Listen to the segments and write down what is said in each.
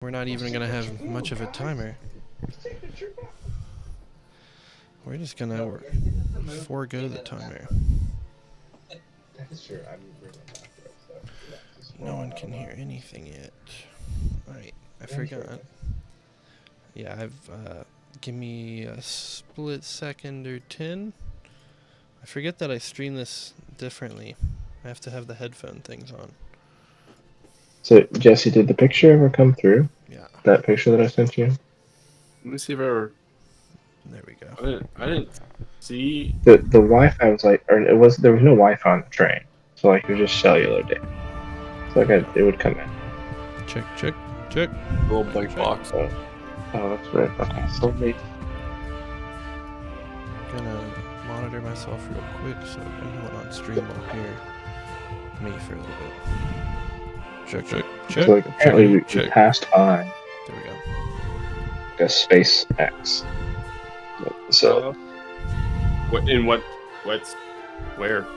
We're not even gonna have much of a timer. We're just gonna forego the timer. No one can hear anything yet. Alright, I forgot. Yeah, give me a split second or 10. I forget that I stream this differently. I have to have the headphone things on. So, Jesse, did the picture ever come through? Yeah. That picture that I sent you? Let me see if I ever... There we go. I didn't see... The Wi-Fi was like... Or there was no Wi-Fi on the train. So, like, it was just cellular data. So, like, it would come in. Check. Little blank box. Oh, that's right. Okay, so me. Gonna monitor myself real quick so anyone on stream will hear me for a little bit. Check. So, like, apparently we passed by. There we go. Like a SpaceX. So, where?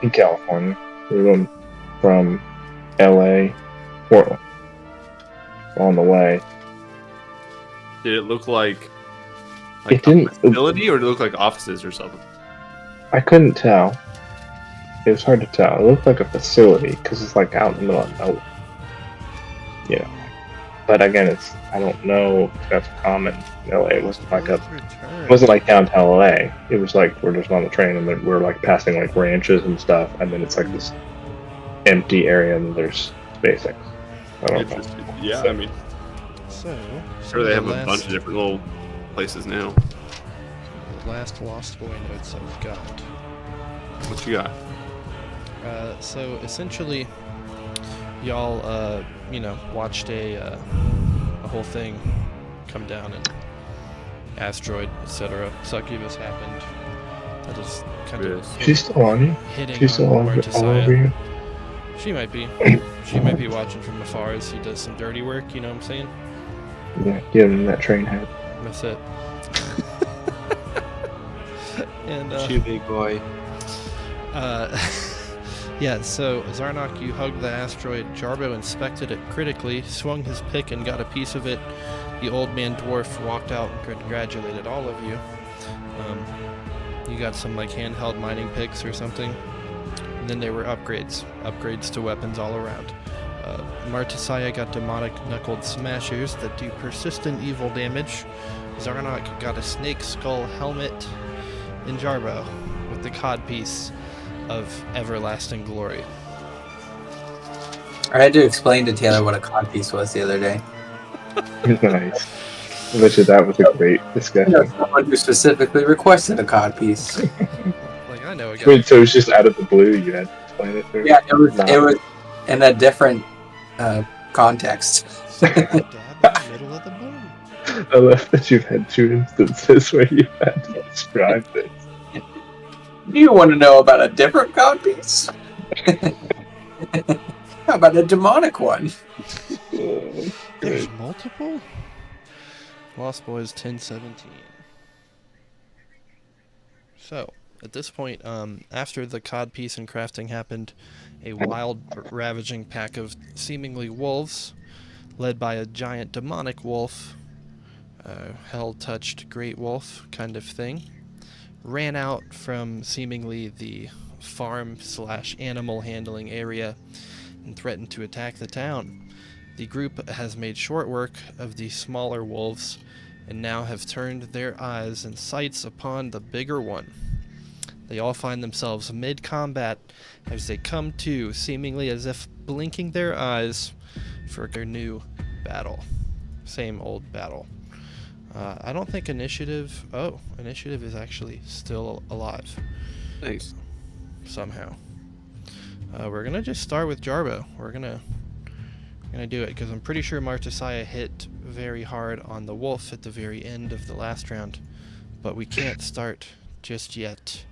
in California, we went from LA, Portland. On the way. Did it look like It didn't. a facility, or did it look like offices or something? I couldn't tell. It was hard to tell. It looked like a facility because it's like out in the middle of nowhere. You know. But again, I don't know if that's common in LA. It wasn't like it wasn't like downtown LA. It was like we're just on the train and then we're like passing like ranches and stuff, and then it's like this empty area and there's SpaceX. I don't know. Yeah, I mean, So, sure they have a bunch of different little places now. The last Lost Boy notes I've got. What you got? So essentially, y'all, watched a whole thing come down and asteroid, etc. Succubus happened. That is kind of She's still on you? hitting She's still on all Martisaya. over you? She might be. She might be watching from afar as he does some dirty work, you know what I'm saying? Yeah, get him in that train head. That's it. And, You big boy. yeah, so Zarnok, you hugged the asteroid. Jarbo inspected it critically, swung his pick and got a piece of it. The old man dwarf walked out and congratulated all of you. You got some like handheld mining picks or something. And then there were upgrades to weapons all around. Martisaya got demonic knuckled smashers that do persistent evil damage. Zarnok got a snake skull helmet, and Jarbo with the codpiece of everlasting glory. I had to explain to Taylor what a codpiece was the other day. Nice. I bet you that was a great discussion. Someone who specifically requested a codpiece. Like, I know a guy. Wait, so it was just out of the blue you had to explain it to her? Yeah, it was in a different context. Dab in the middle of the boom. I love that you've had 2 instances where you've had to describe this. Do you want to know about a different codpiece? How about a demonic one? There's multiple? Lost Boys 1017. So, at this point, after the codpiece and crafting happened, a wild, ravaging pack of seemingly wolves, led by a giant demonic wolf, hell-touched great wolf kind of thing, ran out from seemingly the farm/animal handling area and threatened to attack the town. The group has made short work of the smaller wolves and now have turned their eyes and sights upon the bigger one. They all find themselves mid-combat as they come to, seemingly as if blinking their eyes for their new battle. Same old battle. I don't think initiative... Oh, initiative is actually still alive. Thanks. Somehow. We're gonna just start with Jarbo. We're gonna do it, because I'm pretty sure Martisaya hit very hard on the wolf at the very end of the last round. But we can't start just yet.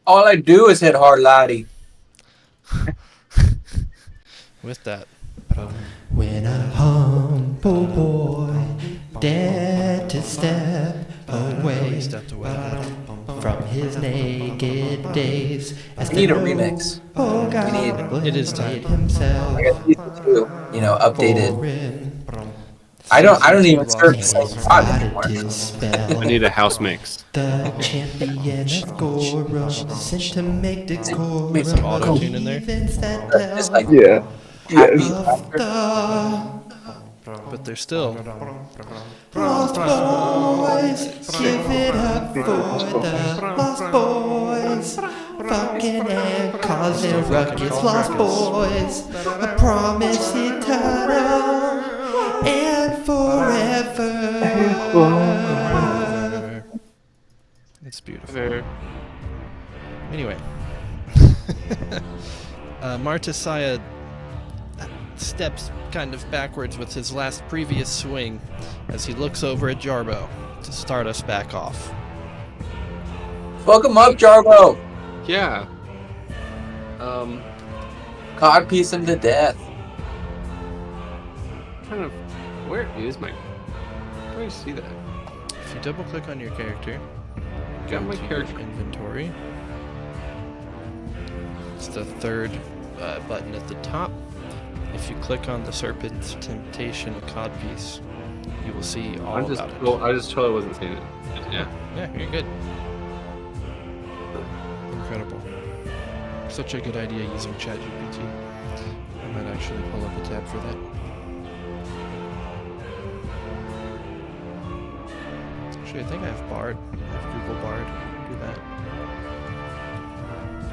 All I do is hit hard laddie. With that. When a humble boy dared to step away Stepped away. from his naked days as We need a remix. Oh God We need- It is time. himself I got these two, updated. I don't Seasons even we've serve the lost. same god anymore. His spell. I need a house mix. The champion of Gorum sent to make decorum. Make some auto-tune in there. Events that Just tell like Yeah. happy Yes. laughter. But they're still. Lost Boys, give it up for the Lost Boys. Fucking and causing ruckus, Lost Boys. A promise eternal and forever. It's beautiful. Anyway. Martesiah steps kind of backwards with his previous swing as he looks over at Jarbo to start us back off. Fuck him up, Jarbo. Yeah. God piece him to death. Kind of. Where is my? Where do I see that? If you double click on your character, Got go my to your character. inventory. It's the third button at the top. If you click on the Serpent's Temptation codpiece, you will see all about it. Well, I just totally wasn't seeing it. Yeah. Yeah, you're good. Incredible. Such a good idea using ChatGPT. I might actually pull up a tab for that. Actually, I think I have Bard. I have Google Bard. Do that.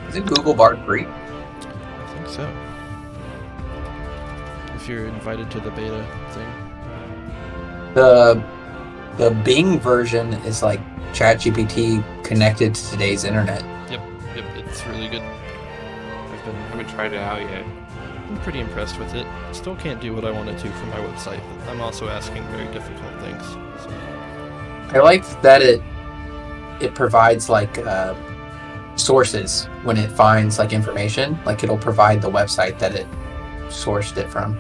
Isn't Google Bard free? I think so. If you're invited to the beta thing. The Bing version is like ChatGPT connected to today's internet. Yep, it's really good. I haven't tried it out yet. I'm pretty impressed with it. Still can't do what I wanted to for my website, but I'm also asking very difficult things. So. I like that it provides like sources when it finds like information. Like it'll provide the website that it sourced it from.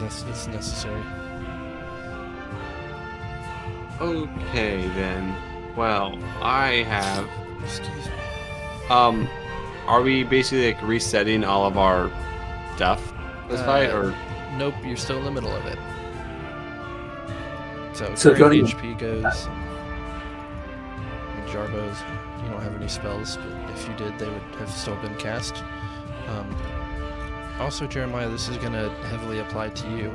It's necessary. Okay then. Well, I have. Excuse me. Are we basically like resetting all of our stuff this fight, or? Nope, you're still in the middle of it. So don't current even- HP goes. And Jarbo's, you don't have any spells, but if you did, they would have still been cast. Also, Jeremiah, this is going to heavily apply to you.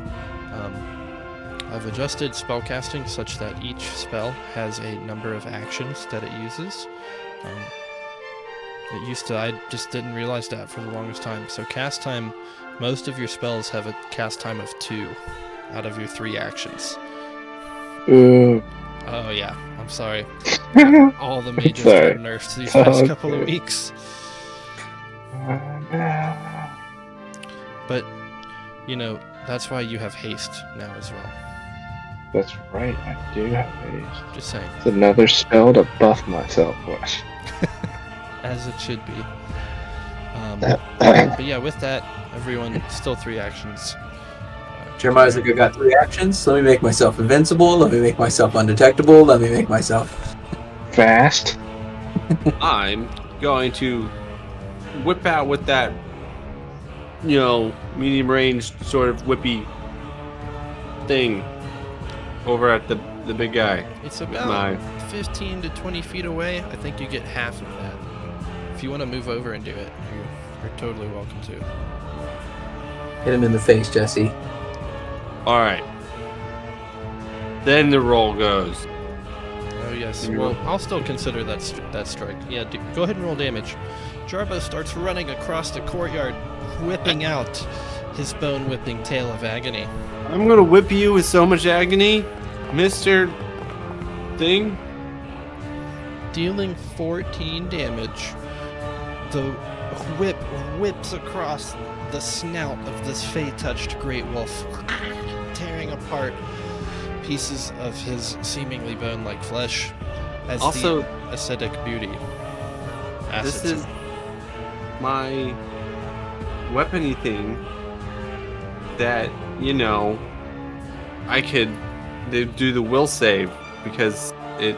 I've adjusted spellcasting such that each spell has a number of actions that it uses. It used to, I just didn't realize that for the longest time. So cast time, most of your spells have a cast time of 2 out of your 3 actions. Ooh. Oh yeah, I'm sorry. All the mages Sorry. got nerfed these past couple of Okay. weeks. But, you know, that's why you have haste now as well. That's right, I do have haste. Just saying. It's another spell to buff myself with. As it should be. But yeah, with that, everyone, still 3 actions. Jeremiah's like, I got 3 actions. Let me make myself invincible. Let me make myself undetectable. Let me make myself Fast. I'm going to whip out with that, you know, medium range sort of whippy thing over at the big guy. It's about My 15 to 20 feet away. I think you get half of that. If you want to move over and do it, you're totally welcome to. hit him in the face, Jesse. All right. Then the roll goes. Oh yes. You Well, roll. I'll still consider that strike. Yeah, go ahead and roll damage. Jarbo starts running across the courtyard, whipping out his bone-whipping tail of agony. I'm gonna whip you with so much agony, Mr. Thing. Dealing 14 damage, the whip whips across the snout of this fey-touched great wolf, tearing apart pieces of his seemingly bone-like flesh as Also- the acidic beauty. This acids is my weapony thing that, you know, I could do the will save because it,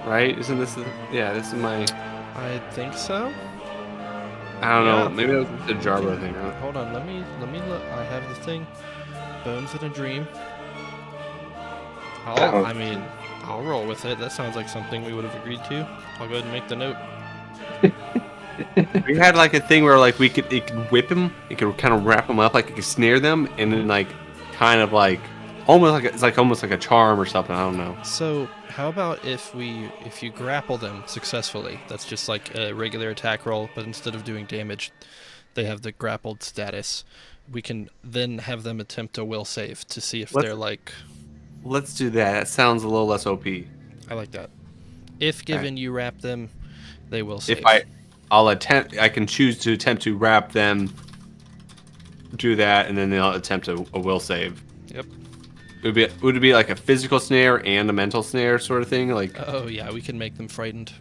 right? Isn't this, yeah, this is my, I think so. I don't know. Yeah. Maybe that was the Jarbo thing. Huh? Hold on, let me look. I have the thing. Bones in a Dream. I'll roll with it. That sounds like something we would have agreed to. I'll go ahead and make the note. We had like a thing where like it could whip him. It could kind of wrap him up, like it could snare them, and then like kind of like almost like it's like almost like a charm or something. I don't know. So how about if you grapple them successfully? That's just like a regular attack roll, but instead of doing damage, they have the grappled status. We can then have them attempt a will save to see if they're like. Let's do that. That sounds a little less OP. I like that. If given you wrap them, they will save. If I'll attempt, I can choose to attempt to wrap them, do that, and then they'll attempt a will save. Yep. Would it be like a physical snare and a mental snare sort of thing, like? Oh yeah, we can make them frightened.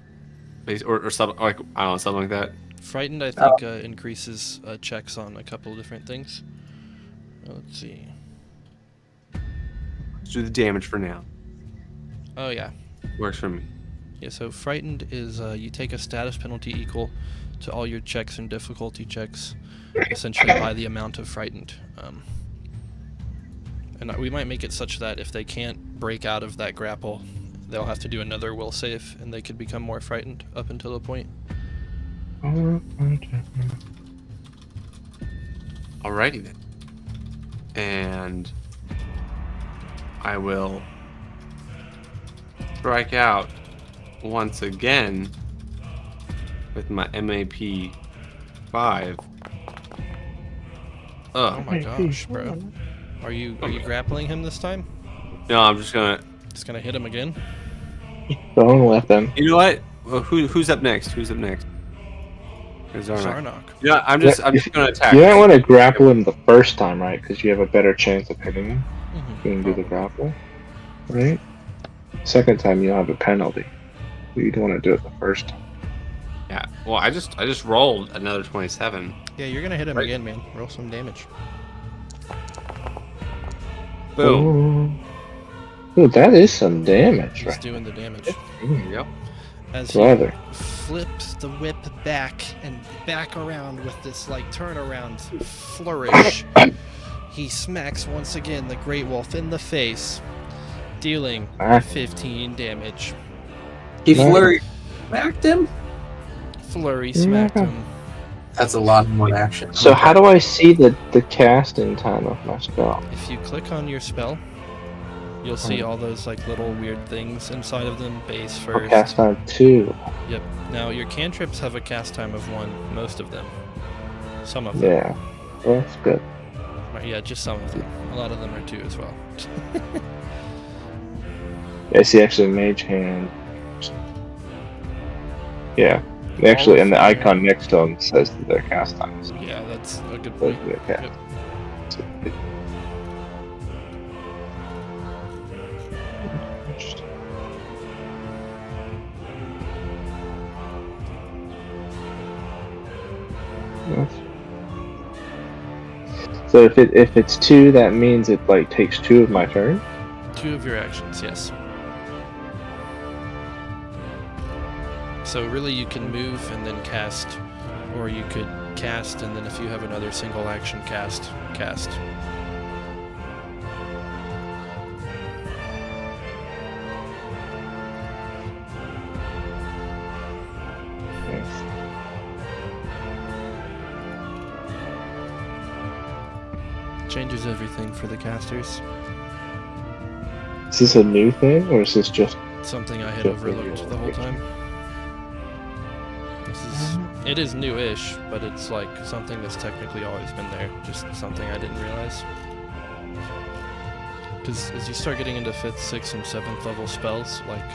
Or something like I don't know, something like that. Frightened, I think, increases checks on a couple of different things. Let's see. Let's do the damage for now. Oh yeah. Works for me. Yeah, so frightened is you take a status penalty equal to all your checks and difficulty checks, essentially by the amount of frightened. And we might make it such that if they can't break out of that grapple, they'll have to do another will save, and they could become more frightened up until a point. Alrighty then. And I will strike out once again with my MAP 5. Oh my gosh, bro. Are you grappling him this time? No, I'm just gonna hit him again? Don't let them. You know what? Well, who's up next? Who's up next? Zarnok. Yeah, I'm just gonna attack. You don't want to grapple him the first time, right? Because you have a better chance of hitting him. Mm-hmm. You can do the grapple, right? Second time you have a penalty. You don't want to do it the first time. Yeah. Well, I just rolled another 27. Yeah, you're gonna hit him Right. again, man. Roll some damage. Boom. Ooh, that is some damage, He's right? doing the damage. Yep. As he Brother. flips the whip back and back around with this like turnaround flourish, he smacks once again the Great Wolf in the face, dealing 15 damage. He flurry smacked him? Flurry smacked him. That's a lot more action. So how do I see the casting time of my spell? If you click on your spell, you'll see all those like little weird things inside of them. Base Oh, first. cast time 2. Yep. Now your cantrips have a cast time of 1. Most of them. Some of them. Yeah, well, that's good. Yeah, just some of them. A lot of them are 2 as well. I see actually mage hand. Yeah, actually, and the icon next to them says that they're cast times. Yeah, that's a good Those point. are the cast. Yep. Interesting. So if it's 2, that means it like takes 2 of my turn. 2 of your actions, yes. So really you can move and then cast, or you could cast and then if you have another single action cast. Changes everything for the casters. Is this a new thing, or is this just? Something I had Just overlooked regular the whole action. time. It is newish, but it's like something that's technically always been there. Just something I didn't realize. Because as you start getting into 5th, 6th, and 7th level spells, like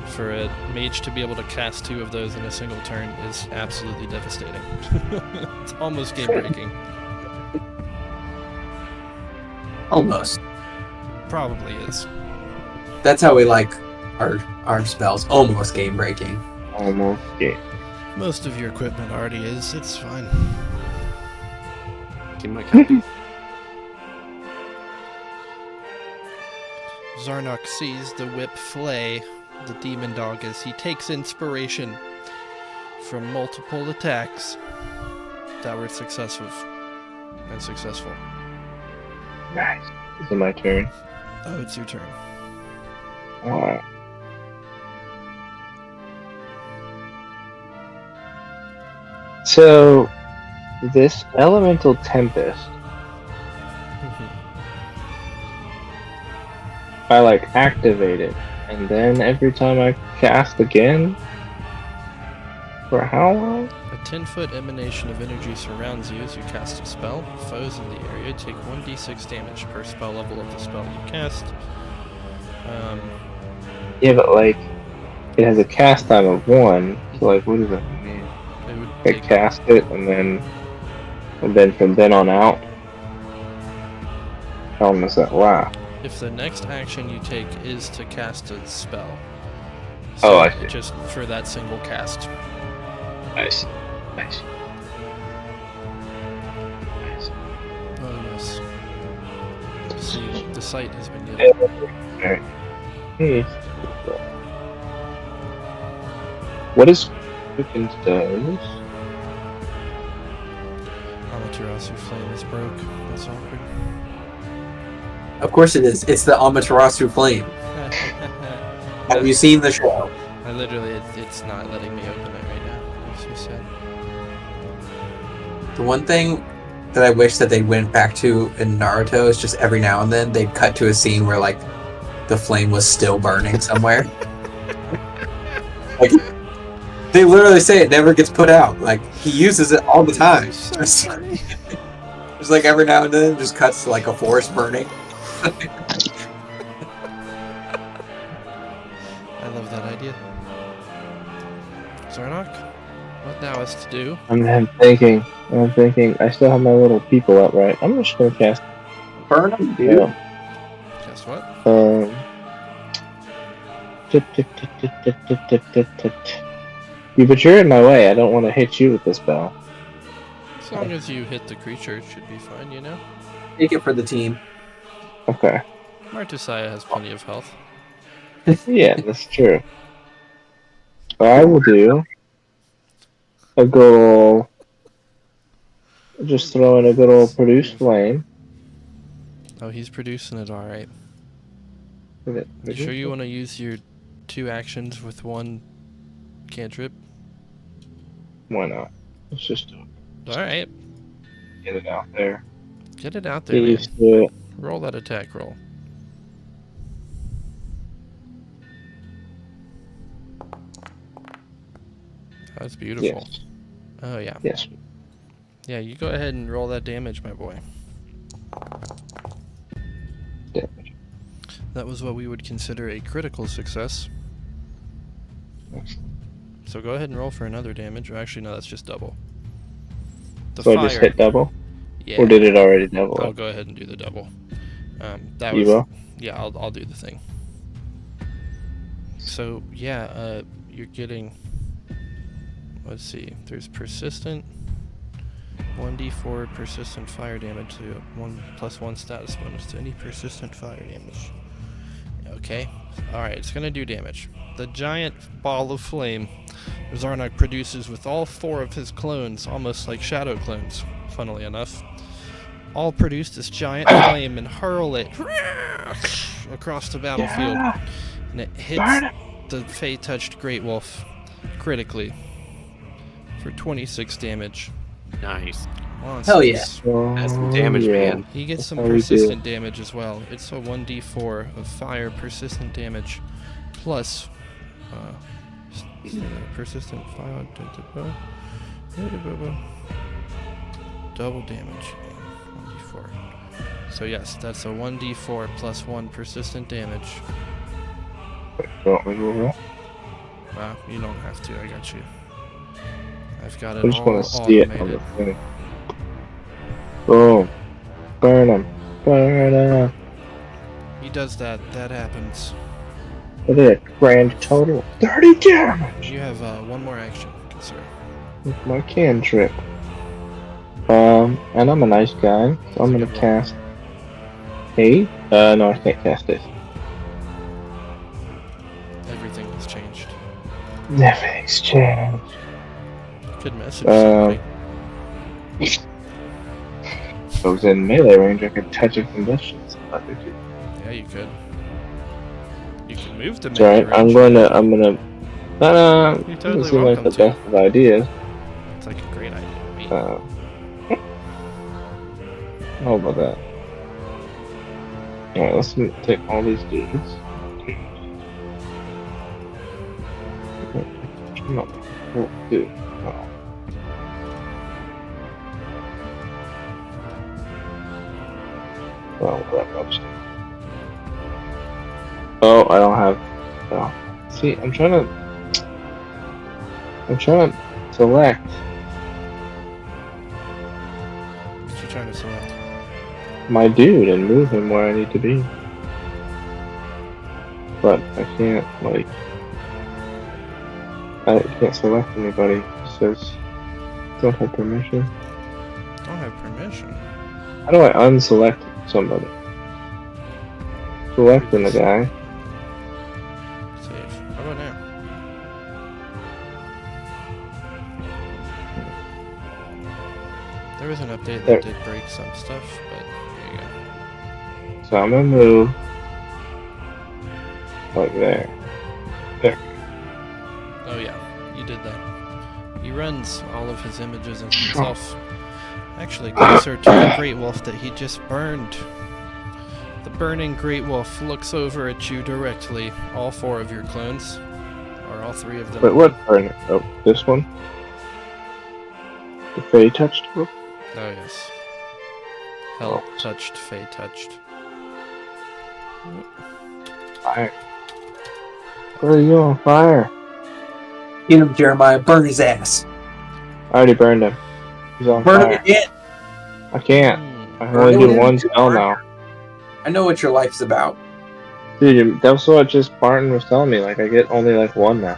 for a mage to be able to cast 2 of those in a single turn is absolutely devastating. It's almost game breaking. Almost. Probably is. That's how we like our spells. Almost game breaking. Almost. Yeah. Most of your equipment already is. It's fine. Give my copy. Zarnok sees the whip flay the demon dog as he takes inspiration from multiple attacks. that were successful and successful. Nice. Is it my turn? Oh, it's your turn. Alright. So, this elemental tempest, I like activate it, and then every time I cast again, for how long? A 10-foot emanation of energy surrounds you as you cast a spell. Foes in the area take 1d6 damage per spell level of the spell you cast. Yeah, but like, it has a cast time of 1, so like, what does that mean? It would I take, cast it, and then from then on out, how long does that last? if the next action you take is to cast a spell. Oh, I see. Just for that single cast. Nice. Nice. Oh, yes. See, the site has been given. Alright. What is freaking stones? Amaterasu flame is broke. That's awkward. Of course it is. It's the Amaterasu flame. Have you seen the show? I literally, it's not letting me open it right now. Makes me sad. The one thing that I wish that they went back to in Naruto is just every now and then they'd cut to a scene where like the flame was still burning somewhere. Like, they literally say it never gets put out. Like he uses it all the time. So funny. It's like every now and then it just cuts to like a forest burning. I love that idea. Zarnok, what thou hast to do? I'm thinking, I still have my little people up, right? I'm just gonna cast. Burn them, dude. Yeah. Guess what? But you're in my way. I don't want to hit you with this spell. As long as you hit the creature, it should be fine, you know? Take it for the team. Okay. Martusaya has plenty of health. Yeah, that's true. I will do a good old, just throw in a good old produce flame. Oh, he's producing it alright. You You sure you want to use your 2 actions with 1 cantrip? Why not? Let's just do it. Alright. Get it out there. Get it out Get there, man. used to it. Roll that attack roll. That's beautiful. Yes. Oh, yeah. Yes. Yeah, you go ahead and roll that damage, my boy. Damage. That was what we would consider a critical success. Excellent. So go ahead and roll for another damage. Or actually, no, that's just double. The So fire. I just hit double? Yeah. Or did it already double? I'll go ahead and do the double. That You was. will? Yeah, I'll do the thing. So yeah, you're getting. Let's see. There's persistent. 1d4 persistent fire damage to 1+1 status bonus to any persistent fire damage. Okay. Alright, it's gonna do damage. The giant ball of flame Zarnok produces with all 4 of his clones, almost like shadow clones, funnily enough, all produce this giant flame and hurl it across the battlefield. Yeah. And it hits the Fey-touched Great Wolf critically for 26 damage. Nice. Monsters. Hell yeah. That's some damage, man. He gets some That's how we do. persistent damage as well. It's a 1d4 of fire persistent damage plus persistent fire double damage. 1d4. So yes, that's a 1d4 plus 1 persistent damage. You want me to roll? Wow, you don't have to. I got you. I've got it I just all want to see it on automated. the thing. Boom. Burn them. Burn them. He does that. That happens. What is it? Grand total 30 damage You have 1 more action, sir. with my cantrip. And I'm a nice guy, so I'm gonna cast 8. No, I can't cast it. Everything has changed. Everything's changed. Good message, somebody. If I was in melee range, I could touch it from distance. Yeah, you could. You can move to It's alright. melee I'm range. gonna. You're Doesn't totally seem like welcome the to. best of ideas. It's like a great idea to me. How about that? Alright, let's take all these dudes. No. Dude. No. Well, whatever. Oh, I don't have. Oh. See, I'm trying to select. What you trying to select? My dude and move him where I need to be. But I can't, like, I can't select anybody. It says, don't have permission. Don't have permission. How do I unselect somebody? Selecting the guy. Save. How about now? There was an update There. that did break some stuff, but there you go. So I'm gonna move like there. Oh yeah, you did that. He runs all of his images of himself actually closer to the Great Wolf that he just burned. The burning Great Wolf looks over at you directly. All 4 of your clones, or all 3 of them. Wait, what burner? Oh, this one? The Fey touched one? Oh yes. Hell touched, Fey touched. Fire. Where are you on fire? Get him, Jeremiah. Burn his ass. I already burned him. He's on Burn fire. him again. I can't. Hmm. I can only do one spell now. I know what your life's about. Dude, that's what just Barton was telling me. Like, I get only like one now.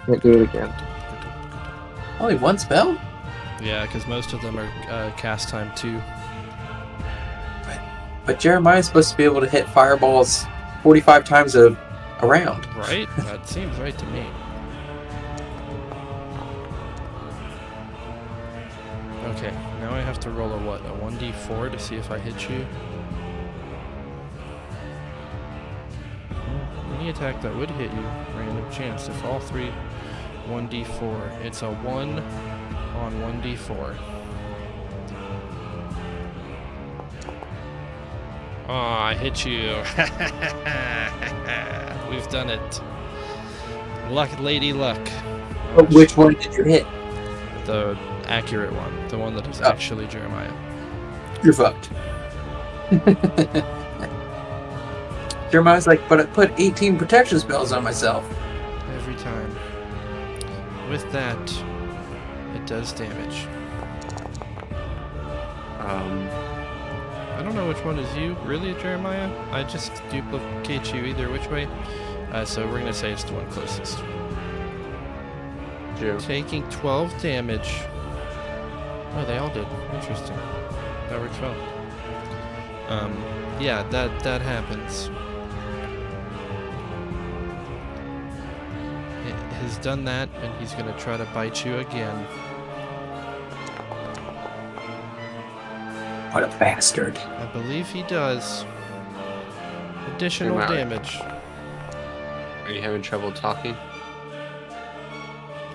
Can't do it again. Only one spell? Yeah, because most of them are cast time 2. But Jeremiah's supposed to be able to hit fireballs 45 times a round. Right? That seems right to me. Okay, now I have to roll a what? A 1d4 to see if I hit you? Any attack that would hit you, random chance. If all 3, 1d4. It's a 1 on 1d4. Oh, I hit you. We've done it. Luck, lady luck. But which one did you hit? The accurate one. The one that is actually Jeremiah. You're fucked. Jeremiah's like, but I put 18 protection spells on myself. Every time. With that, it does damage. I don't know which one is you, really, Jeremiah? I just duplicate you either which way. So we're gonna say it's the one closest. True. Taking 12 damage. Oh, they all did. Interesting. That works well. Yeah, that happens. It has done that, and he's gonna try to bite you again. What a bastard. I believe he does. Additional Am I right? damage. Are you having trouble talking?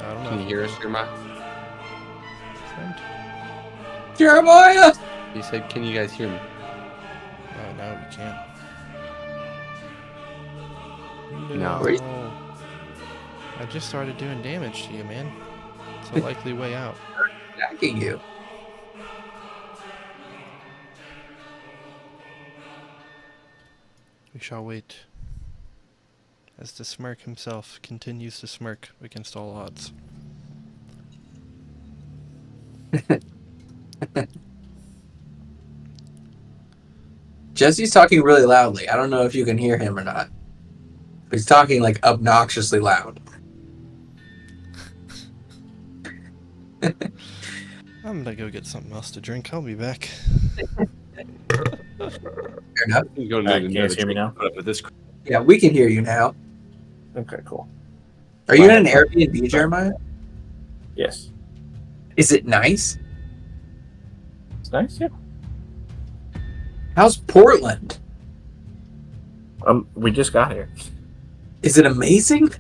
I don't know. Can you hear us, Jeremiah? Friend? Jeremiah! He said, can you guys hear me? Oh, no, we can't. No. I just started doing damage to you, man. It's a likely way out. Attacking you. We shall wait. As the smirk himself continues to smirk against all odds. Jesse's talking really loudly. I don't know if you can hear him or not. But he's talking like obnoxiously loud. I'm gonna go get something else to drink. I'll be back. Fair enough. You go to Can you guys hear me now? put up with this. Yeah, we can hear you now. Okay, cool. Are you in an Airbnb, Jeremiah? Yes. Is it nice? It's nice, yeah. How's Portland? We just got here. Is it amazing?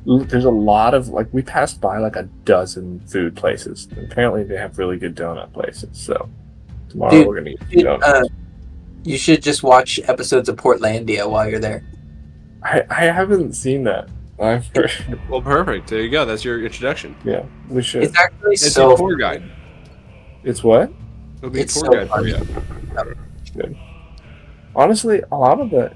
There's a lot of we passed by like a dozen food places. Apparently, they have really good donut places. So tomorrow Dude, we're gonna eat some donuts. You should just watch episodes of Portlandia while you're there. I haven't seen that. I've heard. Well, perfect. There you go. That's your introduction. Yeah, we should. It's actually It's so a tour guide. It's what? It'll be It's a so tour guide for funny. you. Good. Honestly, a lot of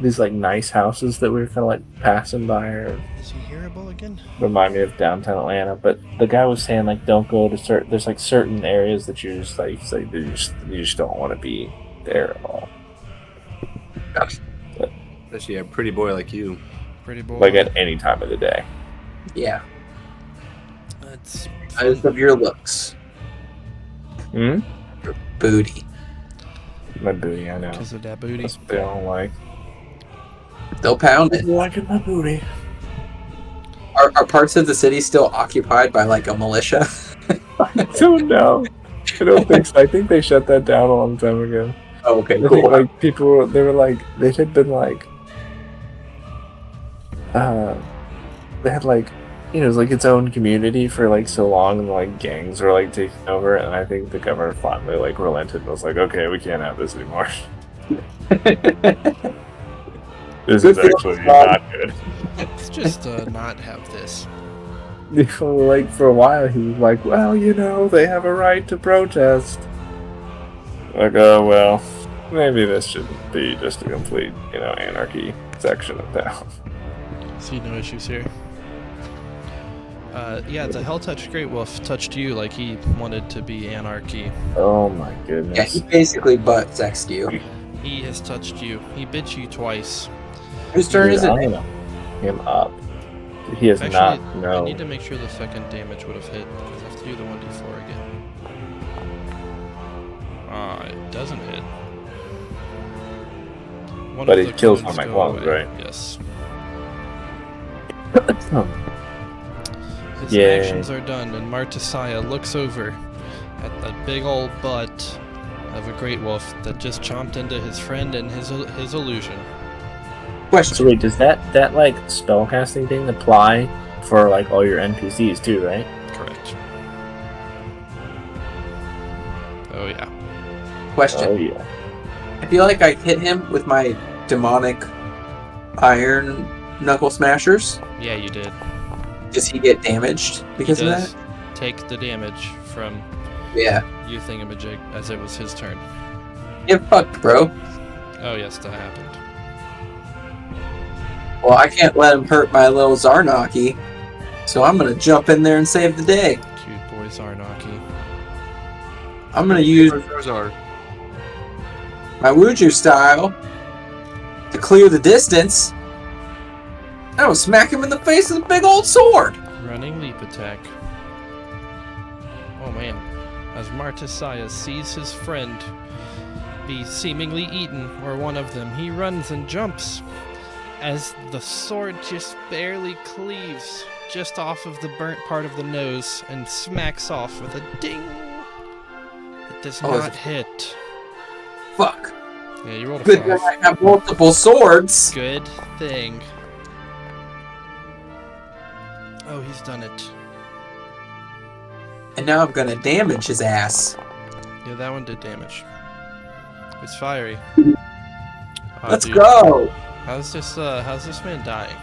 these like nice houses that we were kind of like passing by or Is he hearable again? remind me of downtown Atlanta. But the guy was saying like don't go to certain. There's like certain areas that you just like you just don't want to be there at all. Especially a pretty boy like you. Pretty boy. Like at any time of the day. Yeah, That's because of your looks, Hmm. your booty. My booty, I know. because of that booty. That's what they don't like. They'll pound it. Liking my booty. Are parts of the city still occupied by like a militia? I don't know. I don't think so. I think they shut that down a long time ago. Oh, okay, I think cool. like people, they were like, they had been like, they had like, you know, it was like its own community for like so long, and like gangs were like taking over, and I think the governor finally like relented and was like, okay, we can't have this anymore. This is actually not good. Let's just not have this. Like for a while, he was like, well, you know, they have a right to protest. Like, oh well, maybe this shouldn't be just a complete, you know, anarchy section of town. See no issues here. Yeah, the Hell-Touched Great Wolf touched you like he wanted to be anarchy. Oh my Yeah, goodness. he basically butt sexed you. He has touched you. He bit you twice. Whose turn is it? I'm gonna him up. He has Actually, not. I No. need to make sure the second damage would have hit because I have to do the 1d4 again. It doesn't hit. One But of it the kills clones one of my go clones, away. right? Yes. Hmm. His Yay. actions are done, and Martesiah looks over at the big old butt of a great wolf that just chomped into his friend and his illusion. Question. So wait, does that like spellcasting thing apply for like all your NPCs too, right? Correct. Oh yeah. Question. Oh yeah. I feel like I hit him with my demonic iron knuckle smashers. Yeah, you did. Does he get damaged because He of does that? take the damage from Yeah. you thingamajig as it was his turn. Get fucked, bro. Oh yes, that happened. Well, I can't let him hurt my little Zarnaki, so I'm gonna jump in there and save the day. Cute boy Zarnaki. I'm gonna use Charizard. my Wuju style to clear the distance. I will smack him in the face with a big old sword. Running leap attack. Oh man. As Martesiah sees his friend be seemingly eaten, or one of them, he runs and jumps as the sword just barely cleaves just off of the burnt part of the nose and smacks off with a ding. It does Oh, is not it- hit. Fuck. Yeah, you rolled a Good thing 5. I have multiple swords. Good thing. Oh, he's done it. And now I'm gonna damage his ass. Yeah, that one did damage. It's fiery. Oh, Let's dude. go. How's this man dying?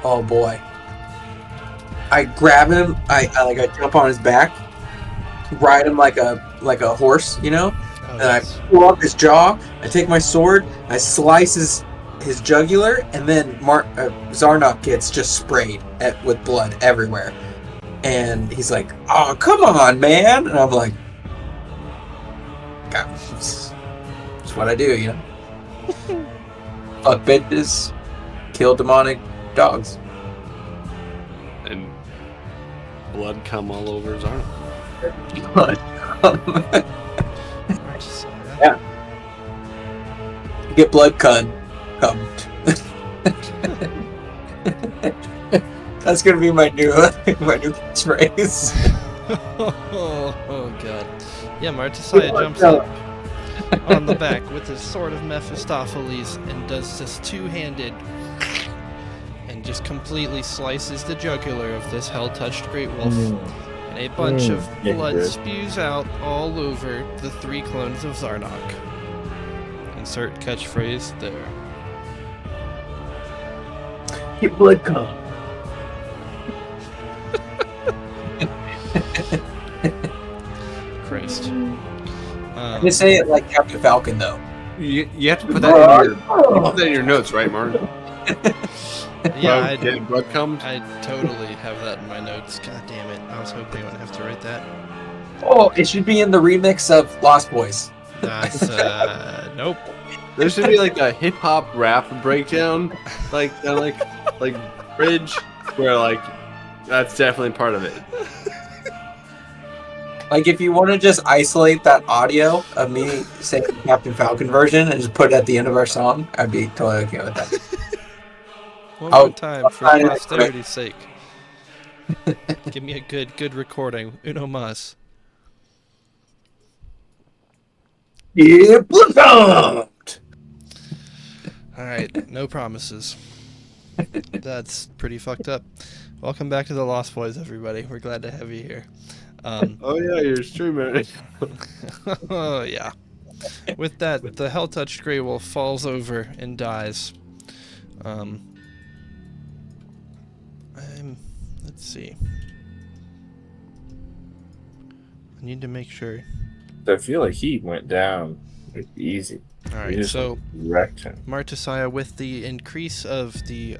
Oh boy. I grab him, I jump on his back, ride him like a horse, you know? Oh, And I yes. pull up his jaw, I take my sword, I slice his jugular, and then Zarnok gets just sprayed with blood everywhere. And he's like, "Oh, come on, man!" And I'm like, "God, it's what I do, you know? Fuck bitches, kill demonic dogs." And blood come all over his arm. Martesiah. Yeah. Get blood cum. That's gonna be my new catchphrase. Oh god. Yeah, Martisaya jumps up on the back with his sword of Mephistopheles and does this two-handed and just completely slices the jugular of this hell-touched great wolf. And a bunch of blood spews out all over the 3 clones of Zarnok. Insert catchphrase there. Get blood come. Christ. Just say it like Captain Falcon, though. You have to put that in your notes, right, Martin? Yeah, Getting blood comes. I totally have that in my notes. God damn it. I was hoping I wouldn't have to write that. Oh, it should be in the remix of Lost Boys. That's, nope. There should be like a hip hop rap breakdown, like bridge, where like that's definitely part of it. Like, if you want to just isolate that audio of me saying the Captain Falcon version and just put it at the end of our song, I'd be totally okay with that. One more time for posterity's sake. Give me a good recording. Uno mas. Yeah, blood pumped! Alright, no promises. That's pretty fucked up. Welcome back to the Lost Boys, everybody. We're glad to have you here. Oh yeah, you're streaming. Oh yeah. With that, the hell-touched Grey Wolf falls over and dies. Let's see. I need to make sure. I feel like he went down easy. Alright, so wrecked him. Martisaya, with the increase of the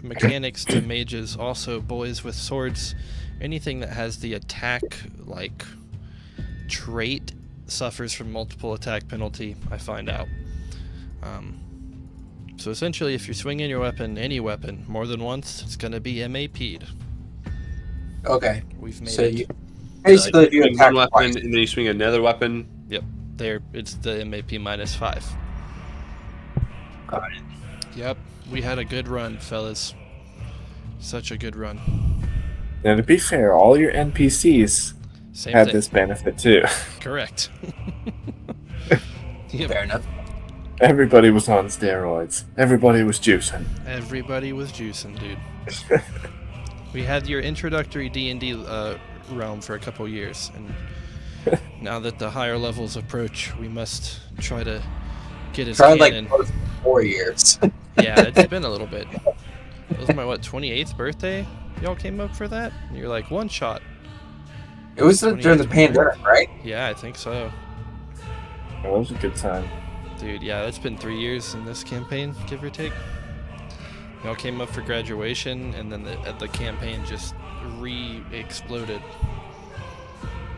mechanics to mages, also boys with swords, anything that has the attack like trait suffers from multiple attack penalty, I find out. So essentially, if you're swinging your weapon, any weapon, more than once, it's going to be MAP'd. Okay. We've made So it. you basically, if you swing attack one twice, weapon and then you swing another weapon. Yep. There, it's the MAP -5. got it. Yep. We had a good run, fellas. Such a good run. Now, to be fair, all your NPCs Same had thing. this benefit too. Correct. Yep. Fair enough. Everybody was on steroids. Everybody was juicing. Everybody was juicing, dude. We had your introductory D&D realm for a couple years, and now that the higher levels approach, we must try to get his Tried canon. like close to 4 years. Yeah, it's been a little bit. It was my 28th birthday. Y'all came up for that? And you're like, one shot. It was during the pandemic, right? Yeah, I think so. It was a good time. Dude, yeah, it's been 3 years in this campaign, give or take. Y'all came up for graduation, and then the campaign just re-exploded.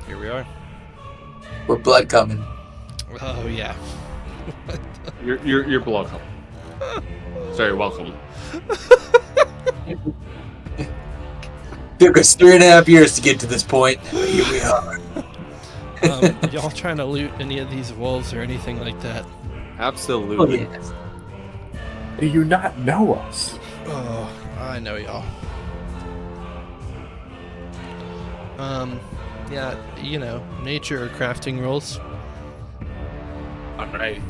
Here we are. We're blood coming. Oh yeah. You're welcome. Sorry, welcome. Took us 3.5 years to get to this point. Here we are. Y'all trying to loot any of these wolves or anything like that? Absolutely. Oh, yes. Do you not know us? Oh, I know y'all. Yeah, you know, nature or crafting rolls. All right.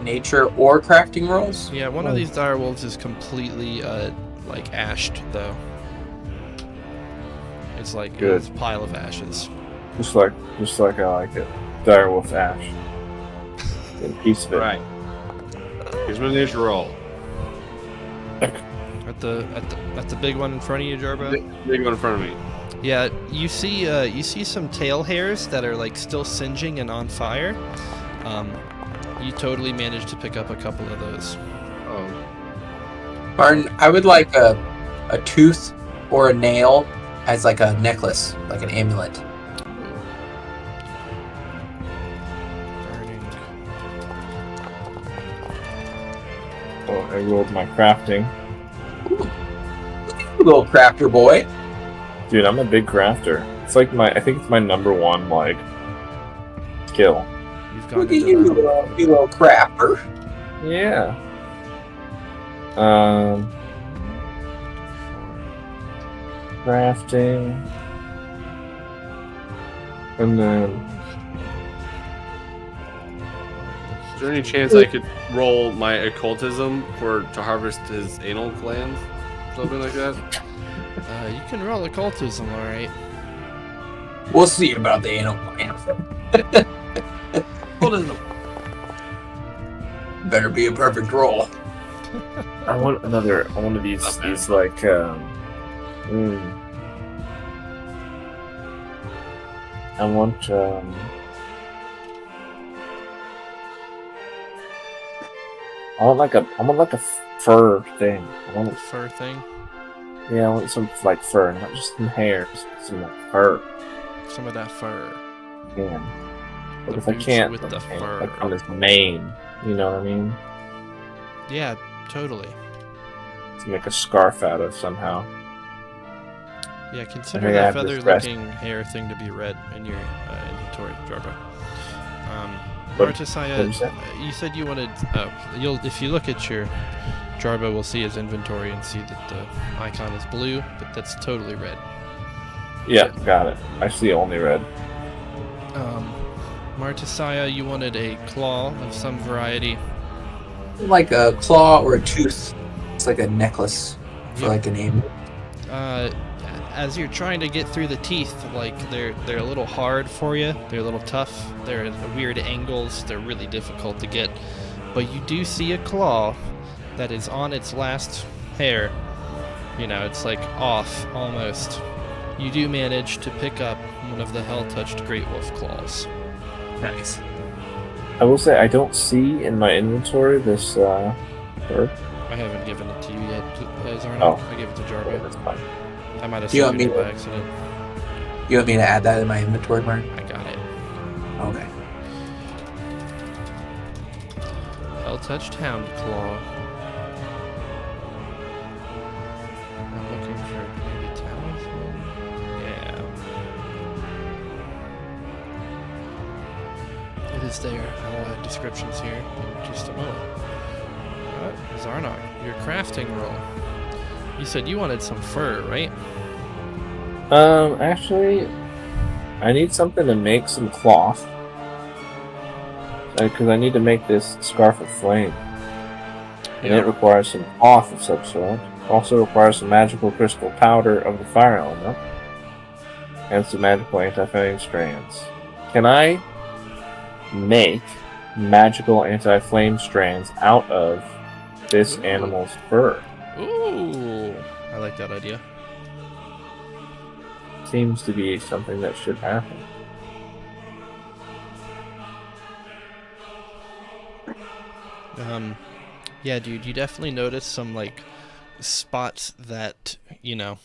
Nature or crafting rolls? Yeah, one of these dire wolves is completely like ashed though. It's like Good. it's a pile of ashes. Just like I like it. Direwolf Ash. In peace of it. Right. Here's my nature roll. At the big one in front of you, Jarbo. Big one in front of me. Yeah, you see some tail hairs that are like still singeing and on fire. You totally managed to pick up a couple of those. Oh. Martin, I would like a tooth or a nail as like a necklace, like an amulet. Burning. Well, I rolled my crafting. You little crafter boy. Dude, I'm a big crafter. It's like I think it's my #1 like skill. You've gone Look at into you, the- you little crafter. Yeah. Crafting. And then Is there any chance I could roll my occultism to harvest his anal glands? Something like that? You can roll occultism, all right. We'll see about the anal gland. Occultism. Better be a perfect roll. I want one of these like I want like a fur thing. I want Fur thing. I want some like fur, not just some hair, just some like fur. Some of that fur. Yeah. But The if I boots can't, with the like, fur. like on his mane, you know what I mean? Yeah, totally. To make a scarf out of somehow. Yeah, consider I that have this feather-looking hair thing to be red in your inventory, Jarbo. What Martisaya, is that? you said you wanted. If you look at your Jarbo, will see his inventory and see that the icon is blue, but that's totally red. Yeah, got it. I see only red. Martisaya, you wanted a claw of some variety. Like a claw or a tooth. It's like a necklace for Yep. like a name. As you're trying to get through the teeth, like they're a little hard for you. They're a little tough. They're at weird angles. They're really difficult to get. But you do see a claw that is on its last hair. You know, it's like off almost. You do manage to pick up one of the hell-touched great wolf claws. Nice. I will say I don't see in my inventory this fur. I haven't given it to you yet, Zarnak. Oh. I gave it to Yeah, Jarbo. that's fine. I might have You said want me it by to- accident. You want me to add that in my inventory, Mark? I got it. Okay. Hell-touched hound claw. I'm looking for maybe talisman. Yeah. It is there. I will add descriptions here in just a moment. Zarnak, your crafting roll. You said you wanted some fur, right? Actually, I need something to make some cloth. Because I need to make this scarf of flame. And it requires some cloth of some sort. Also requires some magical crystal powder of the fire element. And some magical anti-flame strands. Can I make magical anti-flame strands out of this Ooh. animal's fur? Ooh, I like that idea. Seems to be something that should happen. Yeah, dude, you definitely notice some, like, spots that, you know,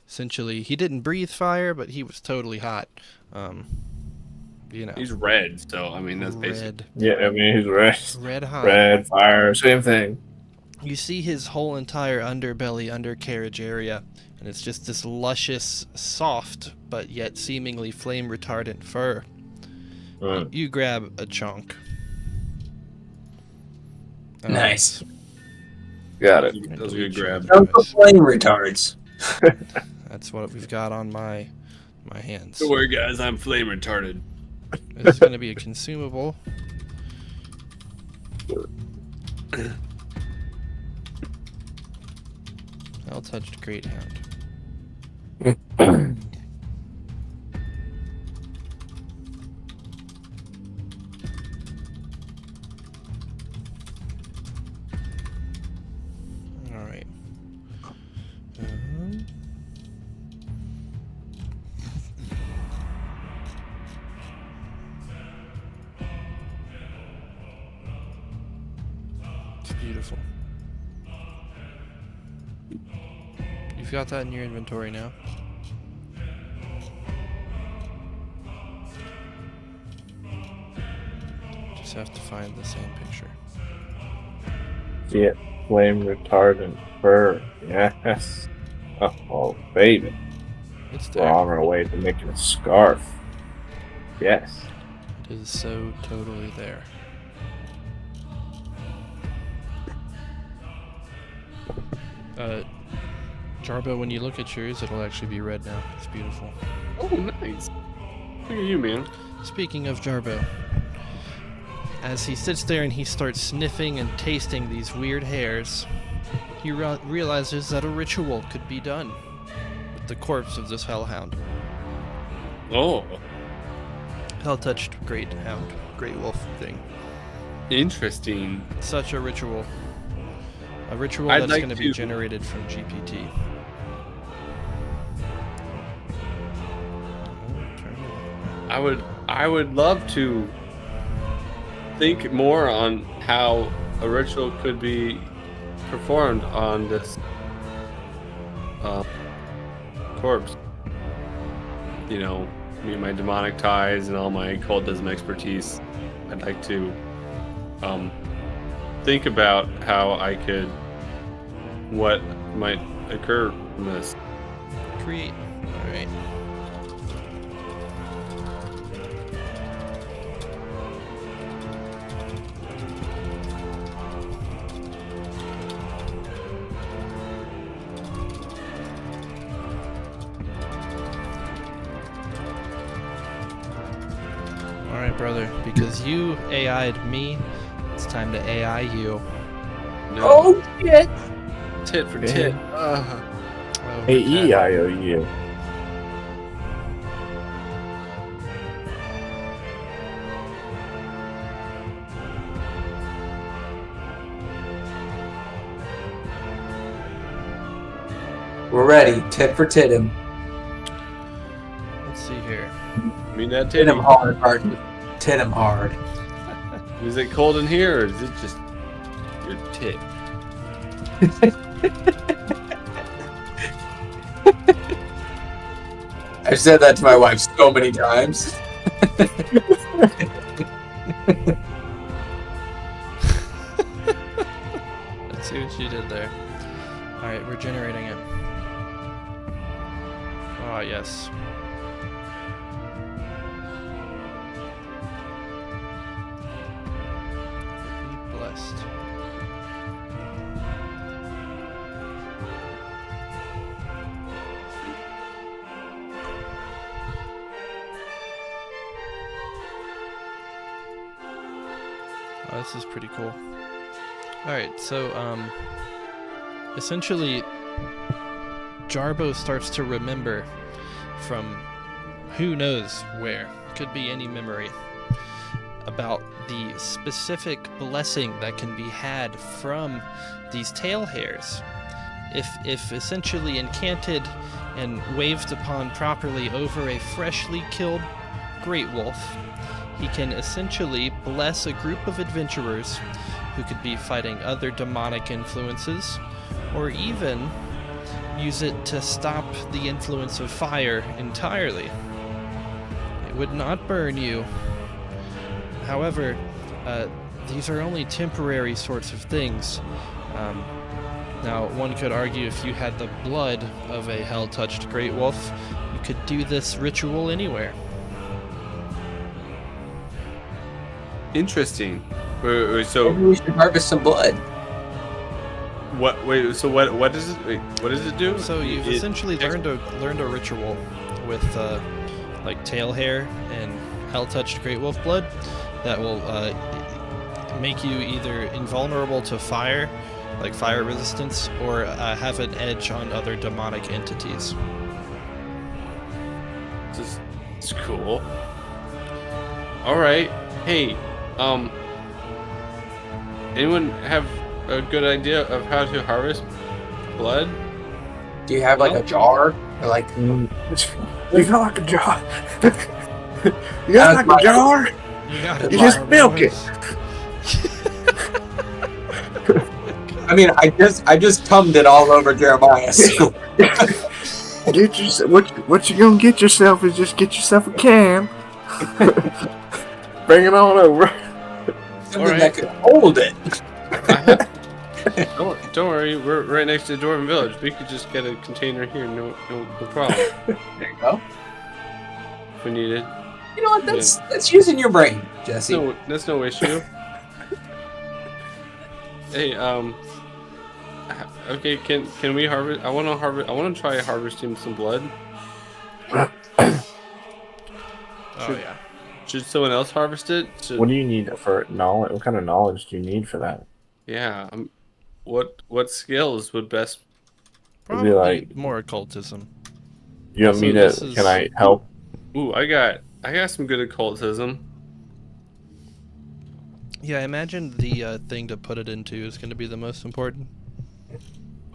essentially, he didn't breathe fire, but he was totally hot. You know, He's red, so I mean that's basic. red, Yeah, I mean, he's red. red hot. Red, fire, same thing. You see his whole entire underbelly, undercarriage area, and it's just this luscious, soft, but yet seemingly flame-retardant fur. Mm. You grab a chunk. Nice. Got it. That was a good grab. Don't put flame retards. That's what we've got on my hands. Don't worry, guys. I'm flame retarded. This is going to be a consumable. Hell-touched great hound. All right. It's beautiful. You've got that in your inventory now. Just have to find the same picture. See it? Flame retardant fur. Yes. Oh, baby. It's We're there. on our way to making a scarf. Yes. It is so totally there. Jarbo, when you look at yours, it'll actually be red now. It's beautiful. Oh, nice. Look at you, man. Speaking of Jarbo, as he sits there and he starts sniffing and tasting these weird hairs, he realizes that a ritual could be done with the corpse of this hellhound. Oh, Hell-touched great wolf thing. interesting. Such a ritual. A ritual I'd that's like going to be to- generated from GPT. I would love to think more on how a ritual could be performed on this corpse. You know, me and my demonic ties and all my occultism expertise. I'd like to think about how I could, what might occur from this. Create. Alright. Alright, brother. Because you AI'd me, it's time to AI you. No, Oh shit! tit for Yeah. tit. Oh, A-E-I-O-U. We're ready. Tit for tit him. Let's see here. I mean that Tit tit. him hard, Martin. Tit him hard. Is it cold in here, or is it just your tit? I've said that to my wife so many times. Let's see what you did there. Alright, we're generating it. Ah, yes. Be blessed. Oh, this is pretty cool. Alright, so, essentially, Jarbo starts to remember from who knows where, could be any memory, about the specific blessing that can be had from these tail hairs. If essentially incanted and waved upon properly over a freshly killed great wolf, he can essentially bless a group of adventurers who could be fighting other demonic influences, or even use it to stop the influence of fire entirely. It would not burn you. However, these are only temporary sorts of things. Now, one could argue if you had the blood of a hell-touched great wolf, you could do this ritual anywhere. Interesting. Wait, so Maybe we should harvest some blood. what? Wait, so what does it? Wait, what does it do? So you've It- essentially learned a ritual with like tail hair and hell-touched great wolf blood that will make you either invulnerable to fire, like fire resistance, or have an edge on other demonic entities. It's cool. All right. Hey, anyone have a good idea of how to harvest blood? Do you have like a jar? Or like You got like a jar. You got like a jar. You just milk it. I mean, I just tummed it all over Jeremiah. So. Get your, what you gonna get yourself is just get yourself a can. Bring it on over. Something Alright. that could hold it. Don't worry, we're right next to Dwarven Village. We could just get a container here, no problem. There you go. If we need it. You know what? That's using your brain, Jesse. No, that's no issue. Hey, okay, can we harvest? I want to try harvesting some blood. Oh yeah. Should someone else harvest it? What do you need for knowledge? What kind of knowledge do you need for that? Yeah. What skills would best? It'd be Probably like- more occultism. You want So me this to? is- Can I help? Ooh, I got some good occultism. Yeah, I imagine the thing to put it into is going to be the most important.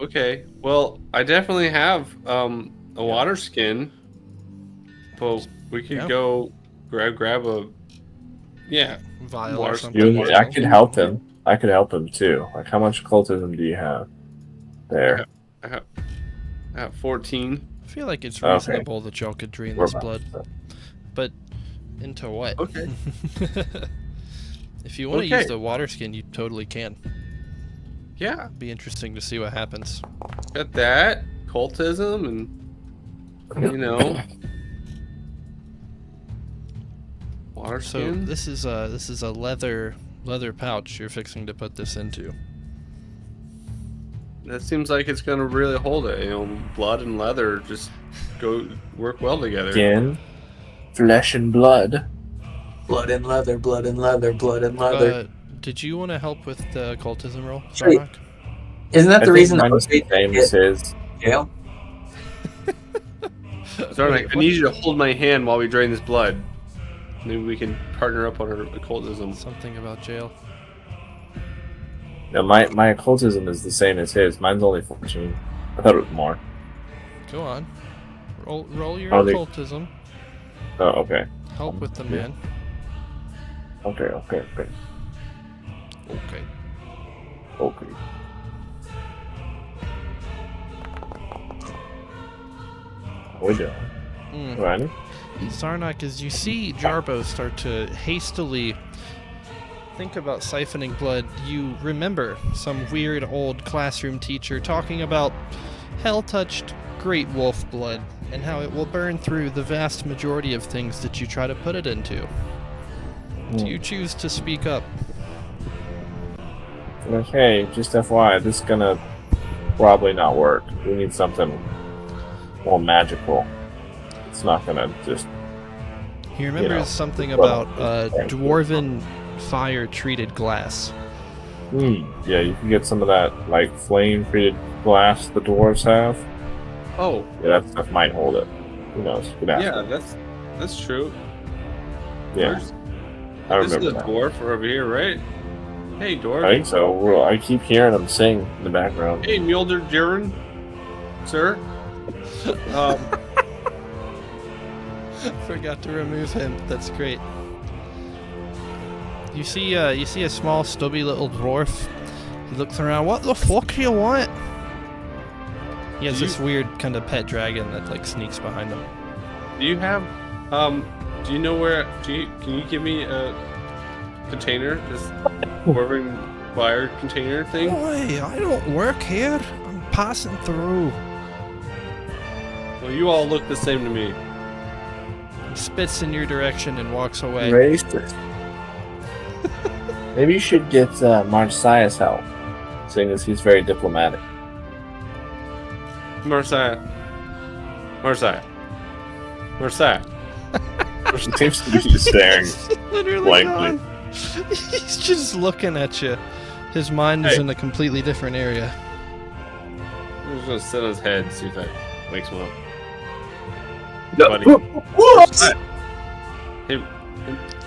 Okay. Well, I definitely have a water skin. But we could Yeah. go grab a Vial Water or skin. something. I could help him. I could help him too. Like, how much occultism do you have? There. I have 14. I feel like it's Okay. reasonable that y'all could drain We're this blood. But into what? Okay. If you want to Okay. use the water skin, you totally can. Yeah. Be interesting to see what happens. Got that occultism and water So skin. this is a leather pouch you're fixing to put this into. That seems like it's gonna really hold it. Blood and leather just go work well together. Skin, flesh and blood. Blood and leather, blood and leather, blood and leather. Did you want to help with the occultism roll, Sure. Zarnock? Isn't that I the think reason mine's the that same as his. jail? Sorry, I need you to hold my hand while we drain this blood. Maybe we can partner up on our occultism. Something about jail. No, my occultism is the same as his. Mine's only 14. I thought it was more. Go on. Roll your Oh, they- occultism. Oh, okay. Help with the man. Okay. Okay. Okay. What we doing? Mm. Ready? Zarnock, as you see Jarbo start to hastily think about siphoning blood, you remember some weird old classroom teacher talking about hell-touched great wolf blood and how it will burn through the vast majority of things that you try to put it into. Do you choose to speak up? Like, hey, just FYI, this is gonna probably not work. We need something more magical. It's not gonna just. He remembers know, something well, about dwarven fire-treated glass. Yeah, you can get some of that, like, flame-treated glass the dwarves have. Oh, Yeah, that stuff might hold it. Who knows? Good ask. yeah, that's true. Yeah, Where's- I this is remember a that. dwarf over here, right? Hey, dwarf. I think so. Well, I keep hearing them sing in the background. Hey, Mjolnir Durin, sir. Forgot to remove him. That's great. You see a small, stubby little dwarf. He looks around. What the fuck do you want? He has Do this weird kind of pet dragon that like sneaks behind him. Do you have, do you know where, can you give me a container? This dwarven fire container thing? Boy, I don't work here. I'm passing through. Well, you all look the same to me. He spits in your direction and walks away. Racist. Maybe you should get Marcia's help, seeing as he's very diplomatic. Marcia. She seems to be just staring. Literally blankly. gone. He's just looking at you. His mind is Hey. in a completely different area. I'm just gonna sit on his head and see if that wakes him up. No. Buddy. What? Hey,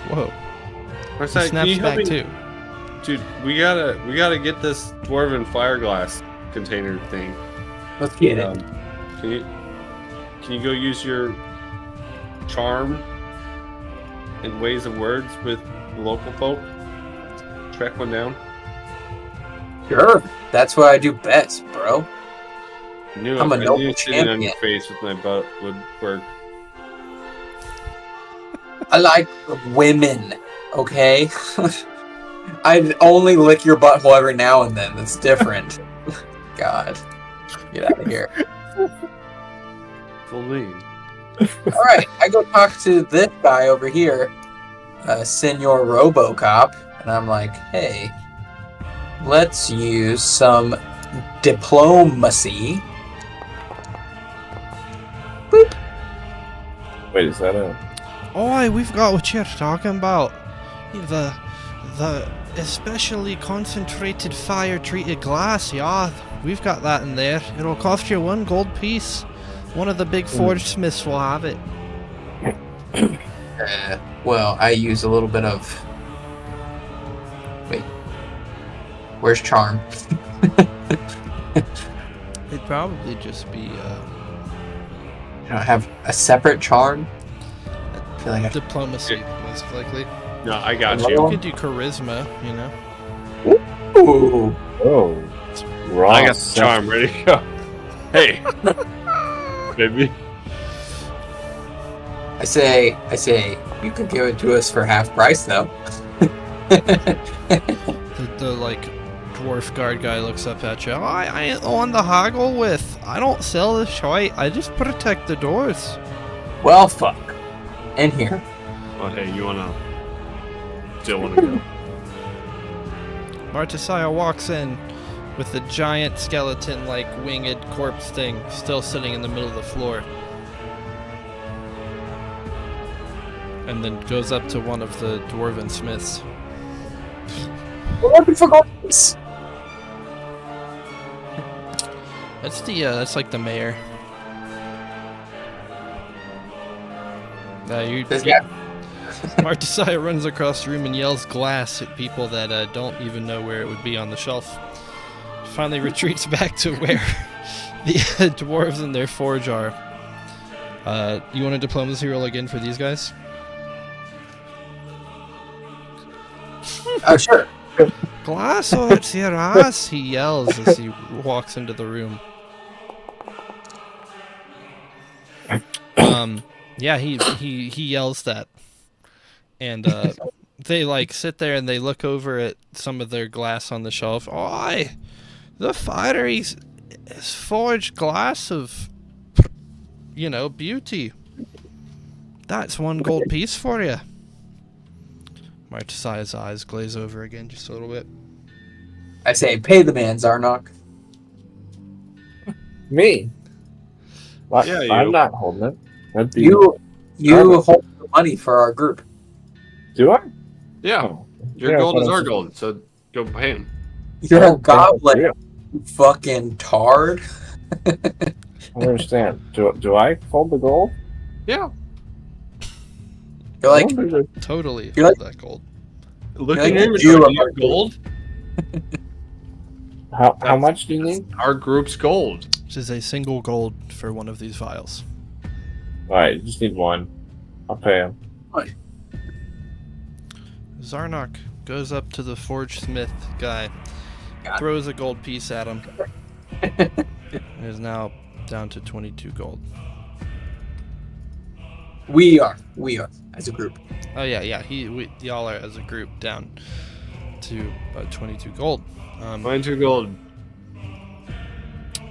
Whoa. He Marcia, can snaps you help back me? too. Dude, we gotta get this dwarven fire glass container thing. Let's get it. Can you go use your charm and ways of words with the local folk? Track one down. Sure. That's what I do best, bro. I knew I'm a I noble knew sitting on your champion. face with my butt would work. I like women, okay? I only lick your butthole every now and then. That's different. God. Get out of here. Full name. Alright, I go talk to this guy over here, Senor Robocop, and I'm like, hey, let's use some diplomacy. Wait, is that a? Oi, we've got what you're talking about. The especially concentrated fire-treated glass, yeah. We've got that in there. It'll cost you 1 gold piece. One of the big forge smiths will have it. Well, I use a little bit of... Wait. Where's charm? It'd probably just be, I don't have a separate charm? I feel like diplomacy, most likely. No, I got You you. could do charisma, you know. Ooh. Oh, raw. I got the charm ready to go. Hey, baby. I say, you could give it to us for half price, though. The like dwarf guard guy looks up at you. I ain't on the haggle with. I don't sell this shite. I just protect the doors. Well, fuck. In here. Well, hey, you wanna? Still wanna go? Martesiah walks in with the giant skeleton-like winged corpse thing still sitting in the middle of the floor. And then goes up to one of the dwarven smiths. We're looking for goals. That's like the mayor. This guy. Martesiah runs across the room and yells glass at people that don't even know where it would be on the shelf. Finally retreats back to where the dwarves in their forge are. You want a diplomacy roll again for these guys? Oh, sure. Glass, oh, it's your ass, he yells as he walks into the room. Yeah, he yells that. And they like sit there and they look over at some of their glass on the shelf. Oh, the fighter's forged glass of, beauty. That's 1 gold piece for you. Martesiah's eyes glaze over again just a little bit. I say, pay the man, Zarnok. Me? What? Yeah, you. I'm not holding it. That'd be... You hold the money for our group. Do I? Yeah, Oh. your Yeah, gold but is I'm- our gold, so go pay him. You're Oh, a goblin, yeah. you fucking tard. I don't understand. Do I hold the gold? Yeah, You're like, I don't think Totally You're like- hold that gold. look You're in like your a Jew inventory. of Your our gold. how much do you need? Our group's gold. Which is a single gold for one of these vials. Alright, you just need 1. I'll pay him. Zarnok goes up to the forge smith guy, God. throws a gold piece at him, and is now down to 22 gold. we are, as a group. Oh yeah, y'all are as a group down to 22 gold. Mine's your gold.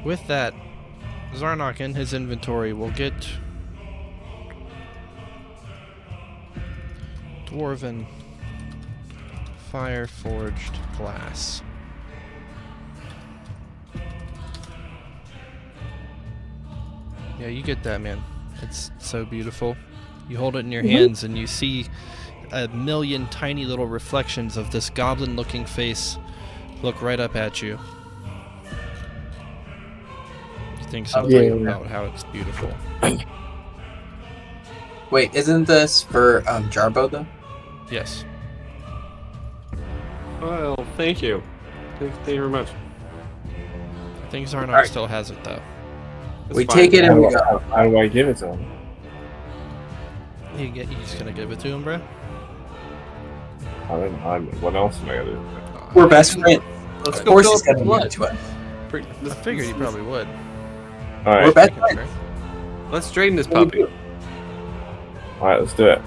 With that, Zarnok in his inventory will get dwarven fire forged glass. Yeah, you get that, man. It's so beautiful. You hold it in your hands and you see a million tiny little reflections of this goblin looking face look right up at you. You think something about how it's beautiful. Wait, isn't this for Jarbo though? Yes. Well, thank you. Thank you very much. I think Zarnok Alright. still has it though. That's We fine. take it and we go. How do I give it to him? You just gonna give it to him, bro? What else am I gonna do? We're best friends. Let's Of go course fill he's up the gonna blood. give it to us. I figured he probably would. We're Alright, best Second, friends. Let's drain this puppy. alright, let's do it.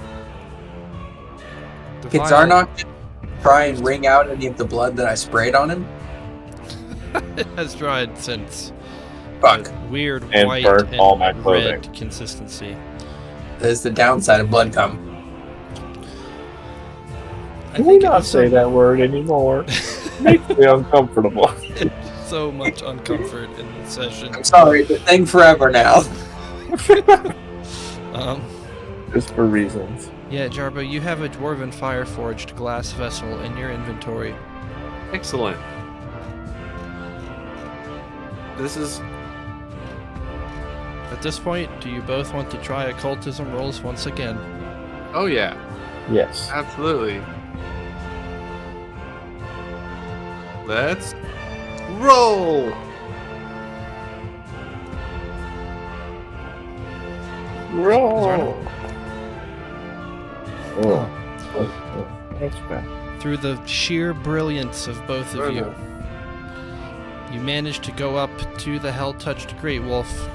The Can vial- Zarnok try and wring out any of the blood that I sprayed on him? It has dried since. Fuck. Weird And white burnt and all my clothing. red consistency. That is the downside of blood cum. I Can we think it not was say that word anymore? Makes me uncomfortable. so much uncomfort in this session. I'm sorry, the thing forever now. Um, just for reasons. Yeah, Jarbo, you have a dwarven fire-forged glass vessel in your inventory. Excellent. This is... At this point, do you both want to try occultism rolls once again? Oh, yeah. Yes. Absolutely. Let's roll! Roll. Oh. That's bad. Through the sheer brilliance of both of you, you manage to go up to the hell-touched great wolf,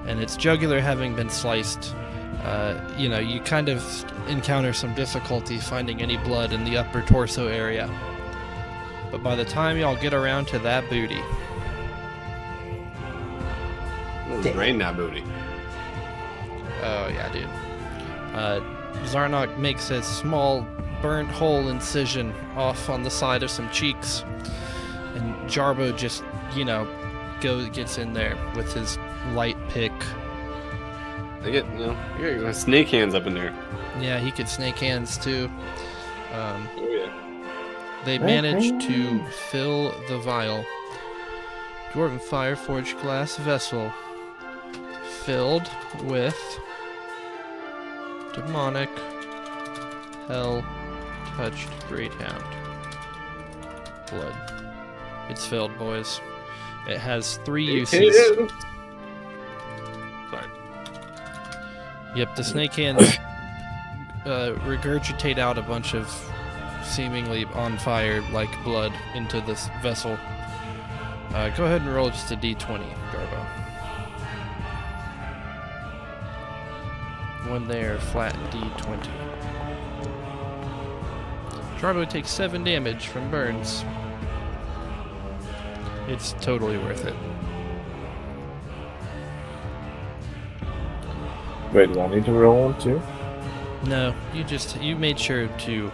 and its jugular having been sliced, you kind of encounter some difficulty finding any blood in the upper torso area. But by the time y'all get around to that booty, Drain that booty. oh yeah, dude. Zarnok makes a small burnt hole incision off on the side of some cheeks, and Jarbo just, gets in there with his light pick. I get my snake hands up in there. Yeah, he could snake hands too. Oh, yeah. They manage to fill the vial. Dwarven Fireforged glass vessel filled with demonic hell-touched greathound blood. It's filled, boys. It has 3 uses. Sorry. Yep, the snake hands regurgitate out a bunch of seemingly on fire like blood into this vessel. Go ahead and roll just a d20, Garbo. One there, flat d20. Jarbo takes 7 damage from burns. It's totally worth it. Wait, do I need to roll one too? No, you made sure to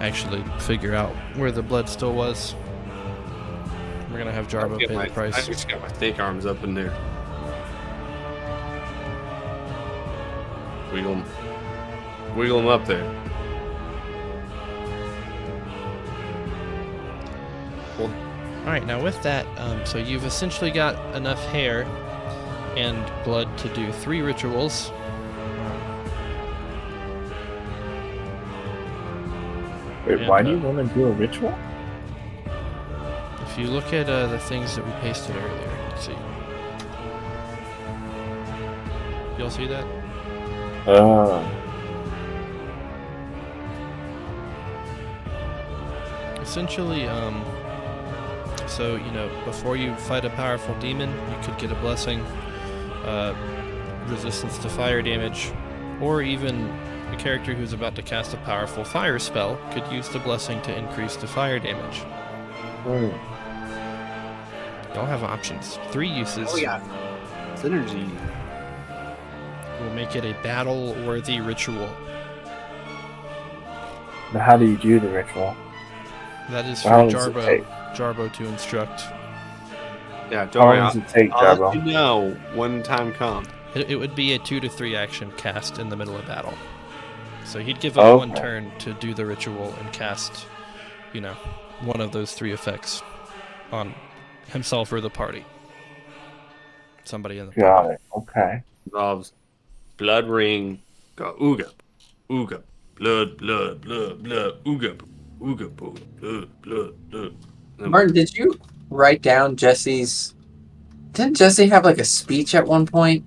actually figure out where the blood still was. We're gonna have Jarbo pay the price. I just got my snake arms up in there. Wiggle them up there. Alright, now with that, so you've essentially got enough hair and blood to do 3 rituals. Wait, And, why do you want to do a ritual? If you look at the things that we pasted earlier, let's see. Y'all see that? Essentially, so, before you fight a powerful demon, you could get a blessing, resistance to fire damage, or even a character who's about to cast a powerful fire spell could use the blessing to increase the fire damage. Y'all have options. 3 uses. Oh yeah. Synergy. Will make it a battle-worthy ritual. But how do you do the ritual? That is for How long does it take? Jarbo to instruct. Yeah, How long does it take, I'll Jarbo? let you know when time comes. It would be a 2 to 3 action cast in the middle of battle. So he'd give up one turn to do the ritual and cast, one of those 3 effects on himself or the party. Somebody in the party. Got it. Okay. Involves blood ring, go ooga, ooga, blood, blood, blood, blood, ooga, ooga, blood, blood, blood. Martin, did you write down Jesse's... Didn't Jesse have like a speech at one point?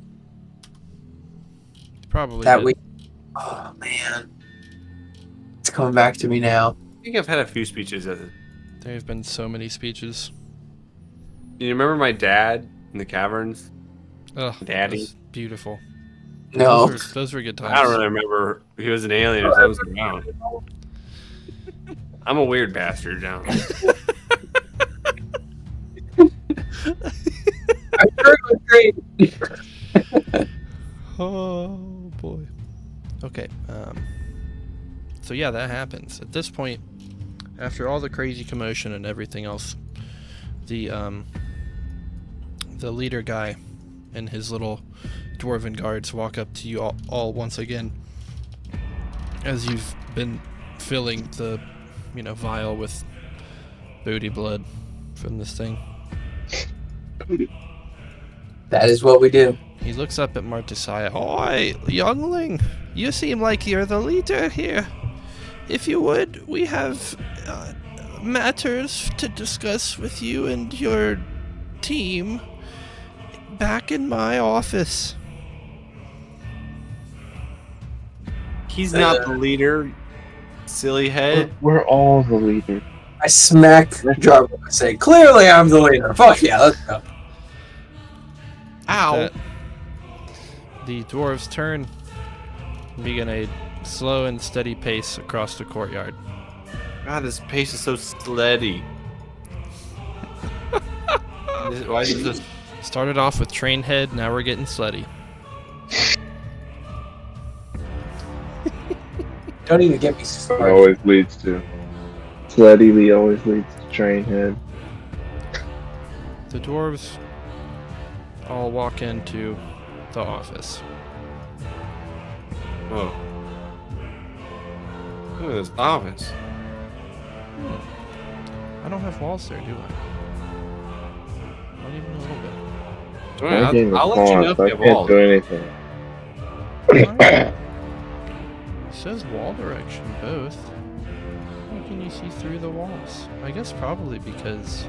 Probably That did. we... Oh, man. It's coming back to me now. I think I've had a few speeches. There have been so many speeches. You remember my dad in the caverns? Oh, Daddy? that's beautiful. No. Those were good times. I don't really remember. He was an alien. I was around. I'm a weird bastard now. I'm sure it was great. Oh boy. Okay. So yeah, that happens. At this point, after all the crazy commotion and everything else, the leader guy and his little dwarven guards walk up to you all once again, as you've been filling the, vial with booty blood from this thing. That is what we do. He looks up at Martisaya. Oi, youngling! You seem like you're the leader here. If you would, we have matters to discuss with you and your team back in my office. He's not the leader, silly head. We're all the leaders. I smack Jarbo and say, clearly I'm the leader. Fuck yeah, let's go. Ow. The dwarves turn and begin a slow and steady pace across the courtyard. God, this pace is so steady. Why is it so... Started off with train head, now we're getting slutty. Don't even get me It started. always leads to. Slutty always leads to train head. The dwarves all walk into the office. Oh. Look at this office. I don't have walls there, do I? Not even a little bit. My game is I'll let you know if paused, you I have can't walls. do anything. It says wall direction, both. How can you see through the walls? I guess probably because...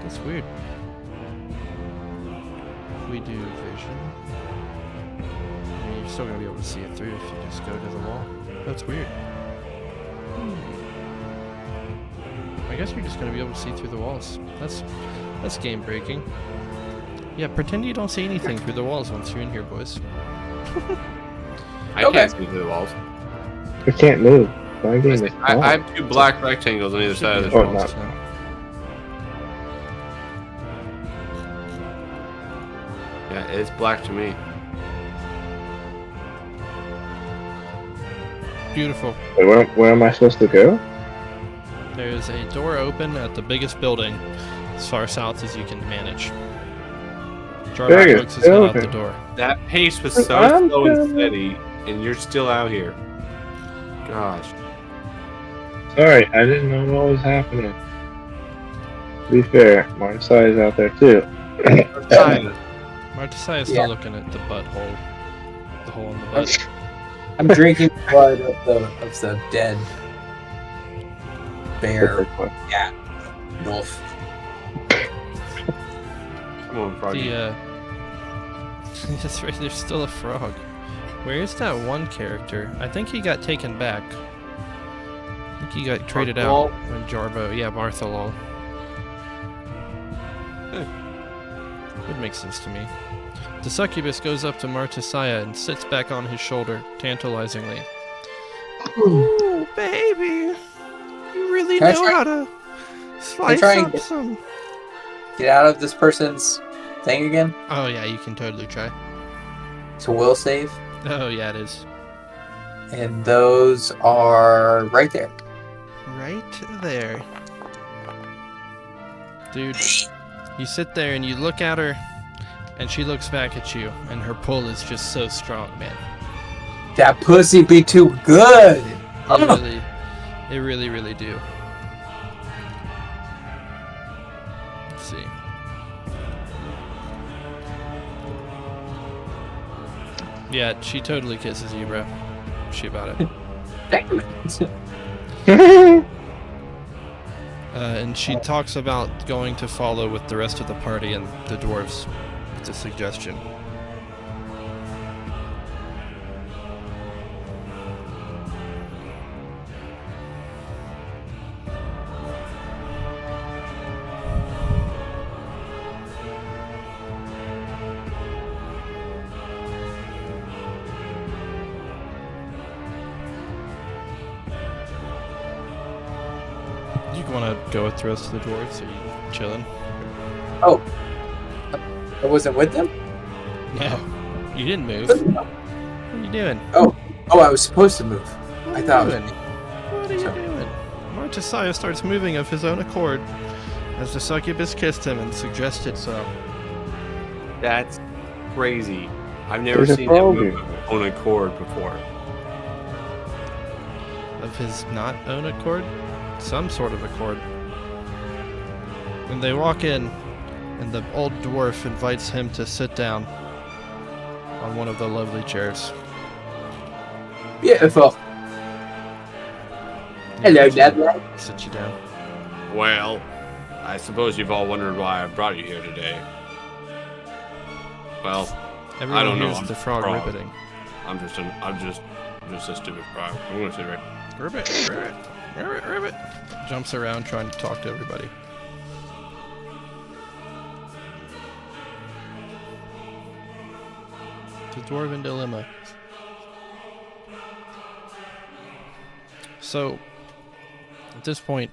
that's weird. If we do vision... you're still going to be able to see it through if you just go to the wall. That's weird. I guess you're just going to be able to see through the walls. That's game breaking. Yeah, pretend you don't see anything through the walls once you're in here, boys. I Okay. can't see through the walls. I can't move. My game is I paused. have two black rectangles on either Should side of be the Oh, wall. walls not. now. Yeah, it's black to me. Beautiful. Wait, where am I supposed to go? There's a door open at the biggest building, as far south as you can manage. Jarvis Biggest Brooks has gone out the building. door. That pace was so I'm slow and gonna- steady, and you're still out here. Gosh. Sorry, I didn't know what was happening. To be fair, Marseille's out there too. Martisai is still Yeah. looking at the butthole. The hole in the butt. I'm drinking blood of the dead bear. Yeah. Wolf. Come on, Froggy. The, that's right, there's still a frog. Where's that one character? I think he got taken back. I think he got traded out Bartholol? when Jarbo... Yeah, Bartholol. Would make sense to me. The succubus goes up to Martisaya and sits back on his shoulder, tantalizingly. Ooh, baby! You really Can I know try- how to slice try and up get- some... Get out of this person's thing again. Oh yeah, you can totally try. It's a will save. Oh yeah, it is. And those are right there. Right there. Dude, you sit there and you look at her, and she looks back at you, and her pull is just so strong, man. That pussy be too good. It really, really do. Let's see. Yeah, she totally kisses you, bro. She about it. Damn it. And she talks about going to follow with the rest of the party and the dwarves. It's a suggestion. You want to go with the rest of the dwarves? Are you chilling? I wasn't with them? No, you didn't move. What are you doing? Oh, I was supposed to move. What I are thought you it was doing? What are you doing? Martisaya starts moving of his own accord as the succubus kissed him and suggested so. That's crazy. I've never There's a seen that frog move here. on a chord before. of his not own accord, some sort of accord. And they walk in, and the old dwarf invites him to sit down on one of the lovely chairs. Beautiful. Hello, Dad. Sit you down. Well, I suppose you've all wondered why I brought you here today. Well, Everyone I don't know. hears I'm the just frog a frog. ribbiting. I'm just a stupid frog. I'm gonna sit right. Ribbit, ribbit, ribbit, ribbit. Jumps around trying to talk to everybody. The Dwarven Dilemma. So, at this point,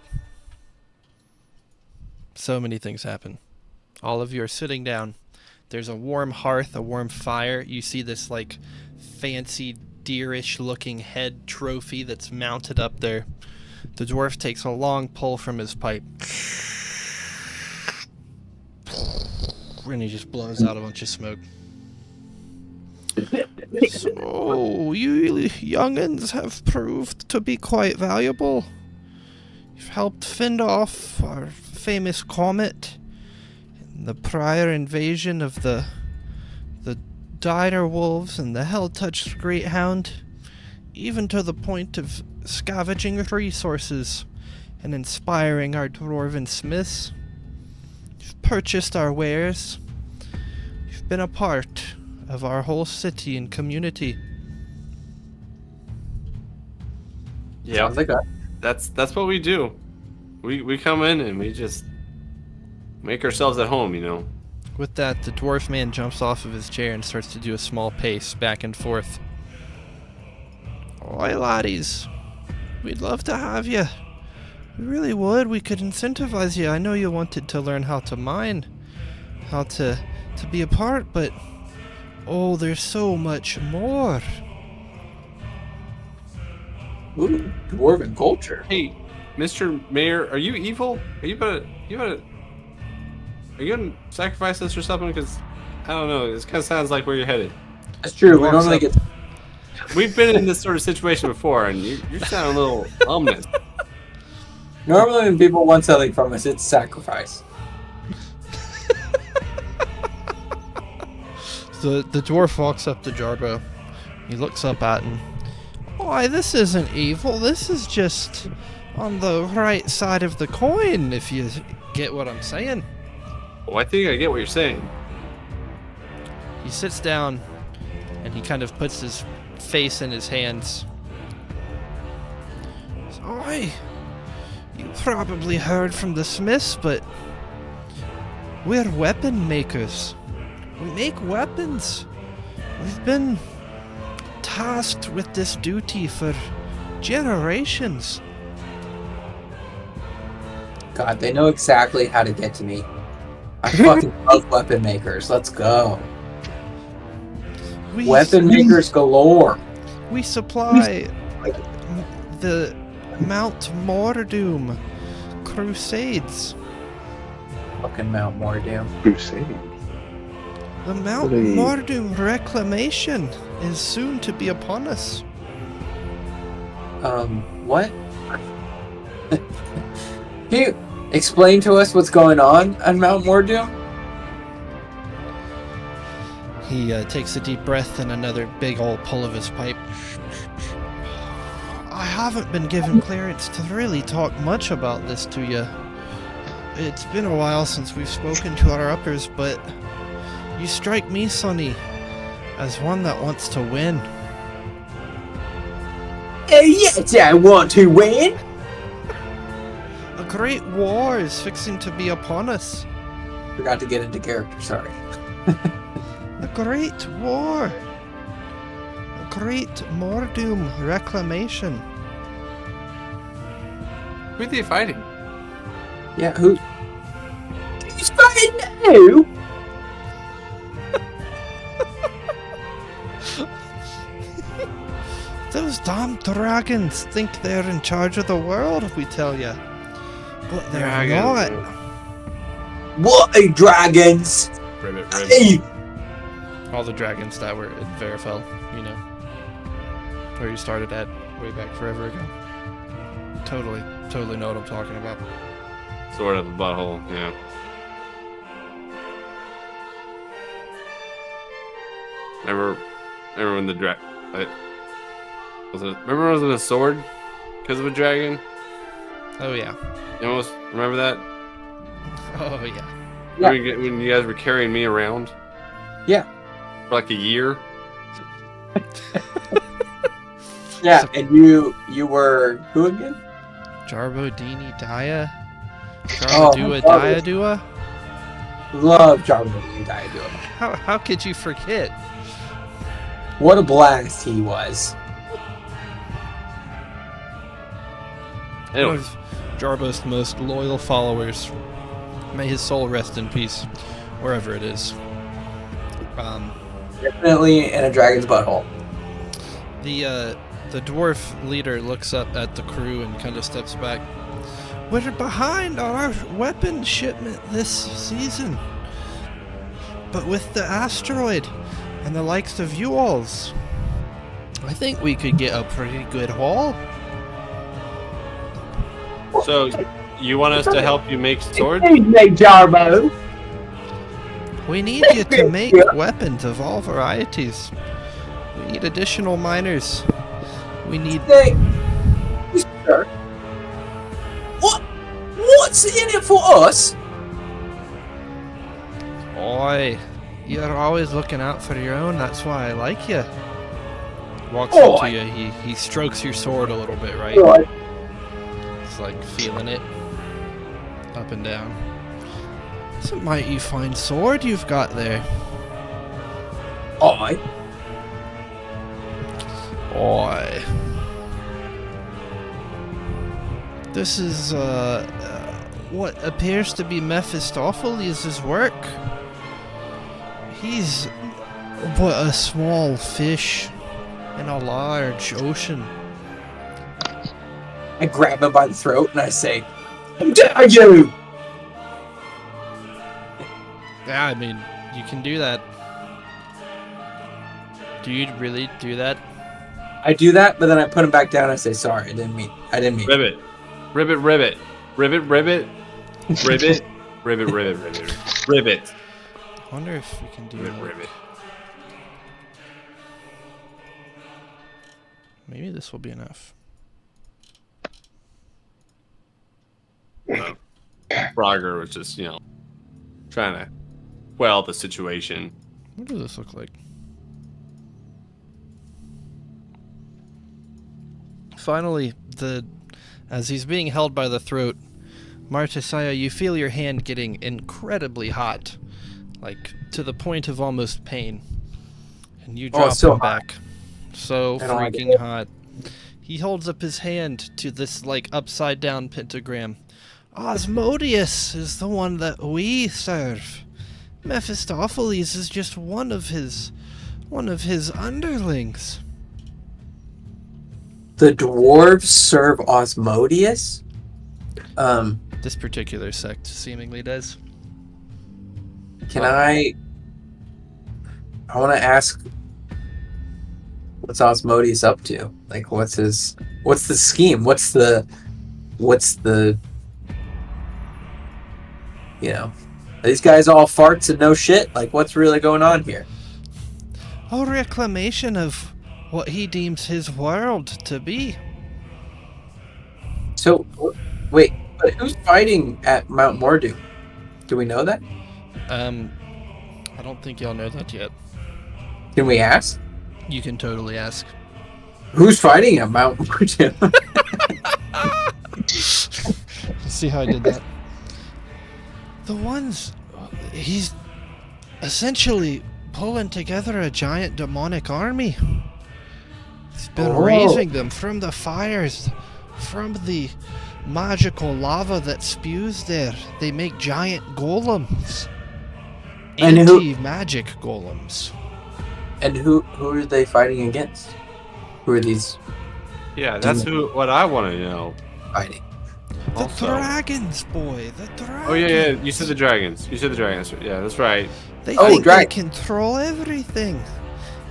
so many things happen. All of you are sitting down. There's a warm hearth, a warm fire. You see this, like, fancy, deerish looking head trophy that's mounted up there. The dwarf takes a long pull from his pipe. And he just blows out a bunch of smoke. So, you young'uns have proved to be quite valuable. You've helped fend off our famous comet in the prior invasion of the dire wolves and the hell-touched great hound, even to the point of scavenging resources and inspiring our dwarven smiths. You've purchased our wares. You've been a part of our whole city and community. Yeah, Sounds like that's what we do. We come in and we just make ourselves at home, you know. With that, the dwarf man jumps off of his chair and starts to do a small pace back and forth. Oi, laddies. We'd love to have you. We really would. We could incentivize you. I know you wanted to learn how to mine, how to be a part, but oh, there's so much more. Ooh, dwarven culture. Hey, Mr. Mayor, are you evil? Are you gonna sacrifice us or something? Because I don't know. This kind of sounds like where you're headed. That's true. We Walks normally up. get. We've been in this sort of situation before, and you sound a little ominous. Normally, when people want something from us, it's sacrifice. The dwarf walks up to Jarbo. He looks up at him. Why, this isn't evil. This is just on the right side of the coin, if you get what I'm saying. Well, I think I get what you're saying. He sits down and he kind of puts his face in his hands. Oi, you probably heard from the smiths, but we're weapon makers. We make weapons. We've been tasked with this duty for generations. God, they know exactly how to get to me. I fucking love weapon makers. Let's go. Weapon makers galore. We supply the Mount Mordoom Crusades. Fucking Mount Mordoom. Crusade. The Mount Really? Mordoom Reclamation is soon to be upon us. What? Can you explain to us what's going on Mount Mordoom? He takes a deep breath and another big old pull of his pipe. I haven't been given clearance to really talk much about this to you. It's been a while since we've spoken to our uppers, but you strike me, Sonny, as one that wants to win. Yes, I want to win. A great war is fixing to be upon us. Forgot to get into character, sorry. A great war. A great Mordoom reclamation. Who are they fighting? Yeah, who? Who's fighting now? Those damn dragons think they're in charge of the world, we tell ya. But they're not. What are dragons? Ribbit. Hey! All the dragons that were in Verifel, you know. Where you started at way back forever ago. Totally know what I'm talking about. Sort of a butthole, yeah. Remember when the remember when it was in a sword because of a dragon? Oh yeah. You almost remember that? Oh yeah. Yeah. When you guys were carrying me around? Yeah. For like a year? Yeah, and you were who again? Jarbo Dini Daya? Oh, Jarbadua love Daya it. Dua? Love Jarbo Diadua. How could you forget? What a blast he was. One Anyway, of Jarbo's most loyal followers. May his soul rest in peace, wherever it is. Definitely in a dragon's butthole. The dwarf leader looks up at the crew and kind of steps back. We're behind on our weapon shipment this season. But with the asteroid and the likes of you alls, I think we could get a pretty good haul. so you want us to help you make swords? Excuse me, Jarbo. We need you to make weapons of all varieties. We need additional miners. We need... Hey, sir. What's in it for us? Oi, you're always looking out for your own, that's why I like you. Walks Oi. up to you, he strokes your sword a little bit, right? Right. It's like feeling it. Up and down. It's a mighty fine sword you've got there. Oi. Oi. This is, what appears to be Mephistopheles' work. He's but a small fish in a large ocean. I grab him by the throat and I say, "How dare you!" Yeah, I mean, you can do that. Do you really do that? I do that, but then I put him back down and I say, "Sorry, I didn't mean." Ribbit. Ribbit, ribbit. Ribbit, ribbit. Ribbit. Ribbit, ribbit, ribbit. Ribbit. I wonder if we can do Ribbit, that. ribbit. Maybe this will be enough. Frogger was just, trying to quell the situation. What does this look like? Finally, as he's being held by the throat, Martisaya, you feel your hand getting incredibly hot, like to the point of almost pain, and you drop so him hot. back. So I don't like freaking it. hot. He holds up his hand to this like upside down pentagram. Osmodius is the one that we serve. Mephistopheles is just one of his underlings. The dwarves serve Osmodius? This particular sect seemingly does. Can I want to ask, what's Osmodius up to? Like, what's the scheme? What's the, are these guys all farts and no shit? Like, what's really going on here? A reclamation of what he deems his world to be. So, wait, but who's fighting at Mount Mordu? Do we know that? I don't think y'all know that yet. Can we ask? You can totally ask. Who's fighting at Mount Mordu? See how I did that? He's essentially pulling together a giant demonic army. He's been raising them from the fires, from the magical lava that spews there. They make giant golems. And who- Anti-magic golems. And who are they fighting against? Who are these Yeah, that's what I want to know. fighting? The Also. dragons, boy. The dragons. Oh, yeah. You said the dragons. Yeah, that's right. They Oh, think they dragon. control everything.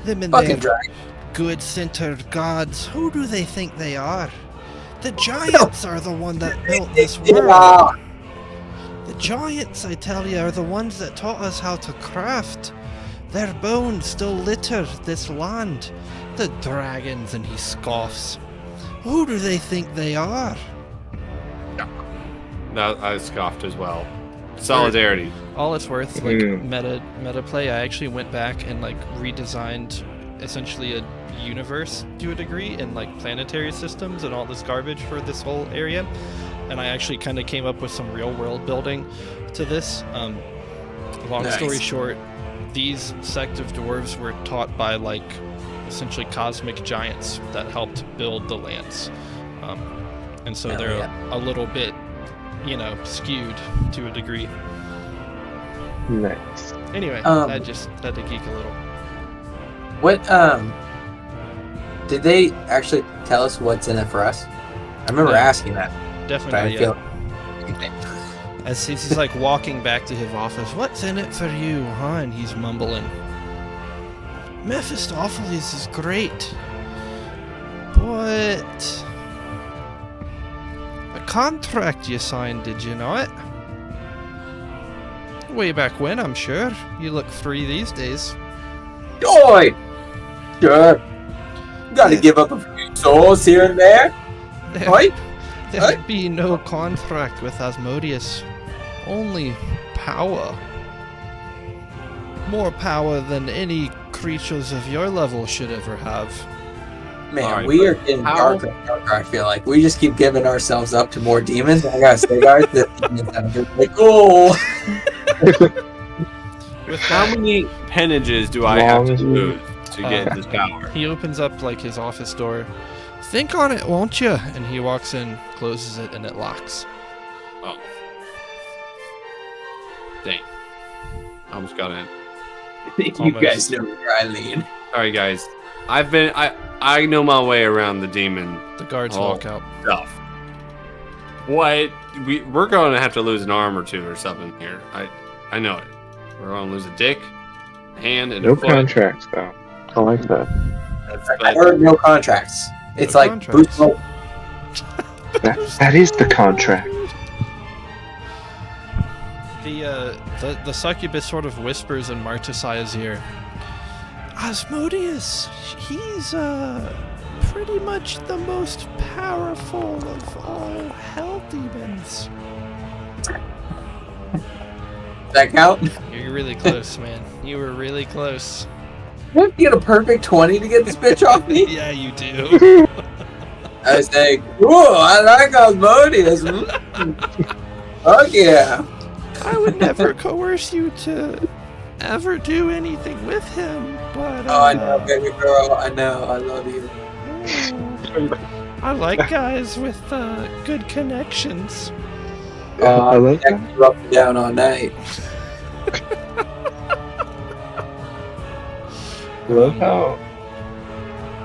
Them and Fucking their dragon. good-centered gods. Who do they think they are? The giants are the one that built this world. Yeah. The giants, I tell you, are the ones that taught us how to craft. Their bones still litter this land. The dragons, and he scoffs. Who do they think they are? No, I scoffed as well. Solidarity. All it's worth, like meta play, I actually went back and like redesigned essentially a universe to a degree and like planetary systems and all this garbage for this whole area. And I actually kind of came up with some real world building to this. Long story short, these sect of dwarves were taught by like essentially cosmic giants that helped build the lands. And so they're a little bit, you know, skewed to a degree. Nice. Anyway, I just had to geek a little. What did they actually tell us what's in it for us? I remember asking that. Definitely, As he's like walking back to his office, what's in it for you, huh? And he's mumbling. Mephistopheles is great, but a contract you signed, did you not? Way back when, I'm sure. You look free these days. Oi! Sure. Gotta give up a few souls here and there. Oi! There'd be no contract with Asmodeus. Only power. More power than any creatures of your level should ever have. Man, Right, we are getting darker and darker, I feel like. We just keep giving ourselves up to more demons. I gotta say, guys, this demons have been like, oh! With How that, many appendages do I have to lose to get this power? he opens up like his office door. Think on it, won't you? And he walks in, closes it, and it locks. Oh. Dang. Almost got in. You Almost. guys know where I lean. Sorry, guys. I know my way around the demon The guards Oh. walk out. stuff. What? We're going to have to lose an arm or two or something here. I know it. We're going to lose a dick, a hand, and No a foot. contracts, though. I like that. I heard no contracts. It's No like contracts. Bruce That is the contract. The succubus sort of whispers in Martesiah's ear. Asmodeus, he's pretty much the most powerful of all hell demons. Does that count? You're really close, man. You were really close. You get a perfect 20 to get this bitch off me? Yeah, you do. I was like, ooh, I like Asmodeus. Fuck yeah. I would never coerce you to ever do anything with him, but Oh, I know, baby girl. I know. I love you. I like guys with good connections. I love I that. can you up and down all night. I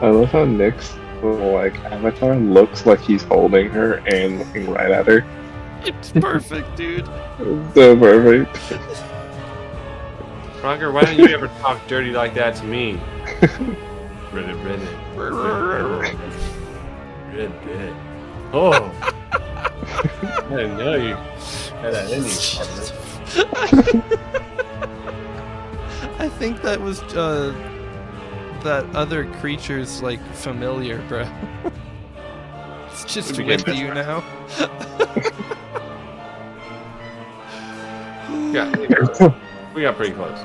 love how Nick's little, like, avatar looks like he's holding her and looking right at her. It's perfect, dude. It's so perfect. Roger, why don't you ever talk dirty like that to me? Reddit. Oh. I didn't know you had that in you, partner. I think that was that other creature's like familiar, bro. It's just We with became you now. Yeah, we got pretty close.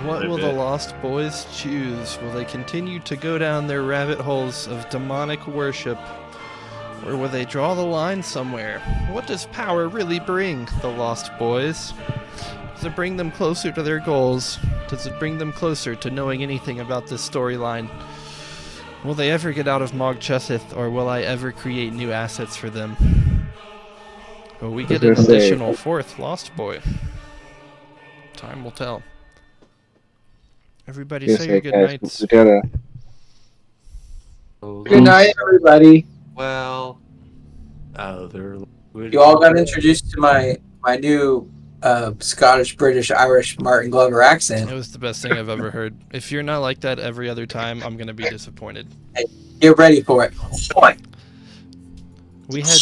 What will the Lost Boys choose? Will they continue to go down their rabbit holes of demonic worship? Or will they draw the line somewhere? What does power really bring, the Lost Boys? Does it bring them closer to their goals? Does it bring them closer to knowing anything about this storyline? Will they ever get out of Mog Chesith, or will I ever create new assets for them? Will we get an additional fourth Lost Boy? Time will tell. Everybody say your good nights. We gotta. Good night, everybody. Well, other. You all got introduced to my new Scottish, British, Irish Martin Glover It accent. was the best thing I've ever heard. If you're not like that every other time, I'm gonna be disappointed. Get ready for it. We had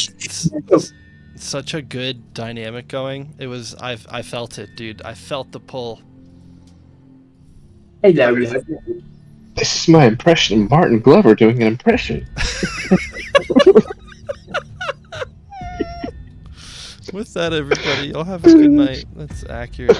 such a good dynamic going. It was I felt it, dude. I felt the pull. Hey, Larry. This is my impression of Martin Glover doing an impression. With that, everybody, y'all have a good night. That's accurate.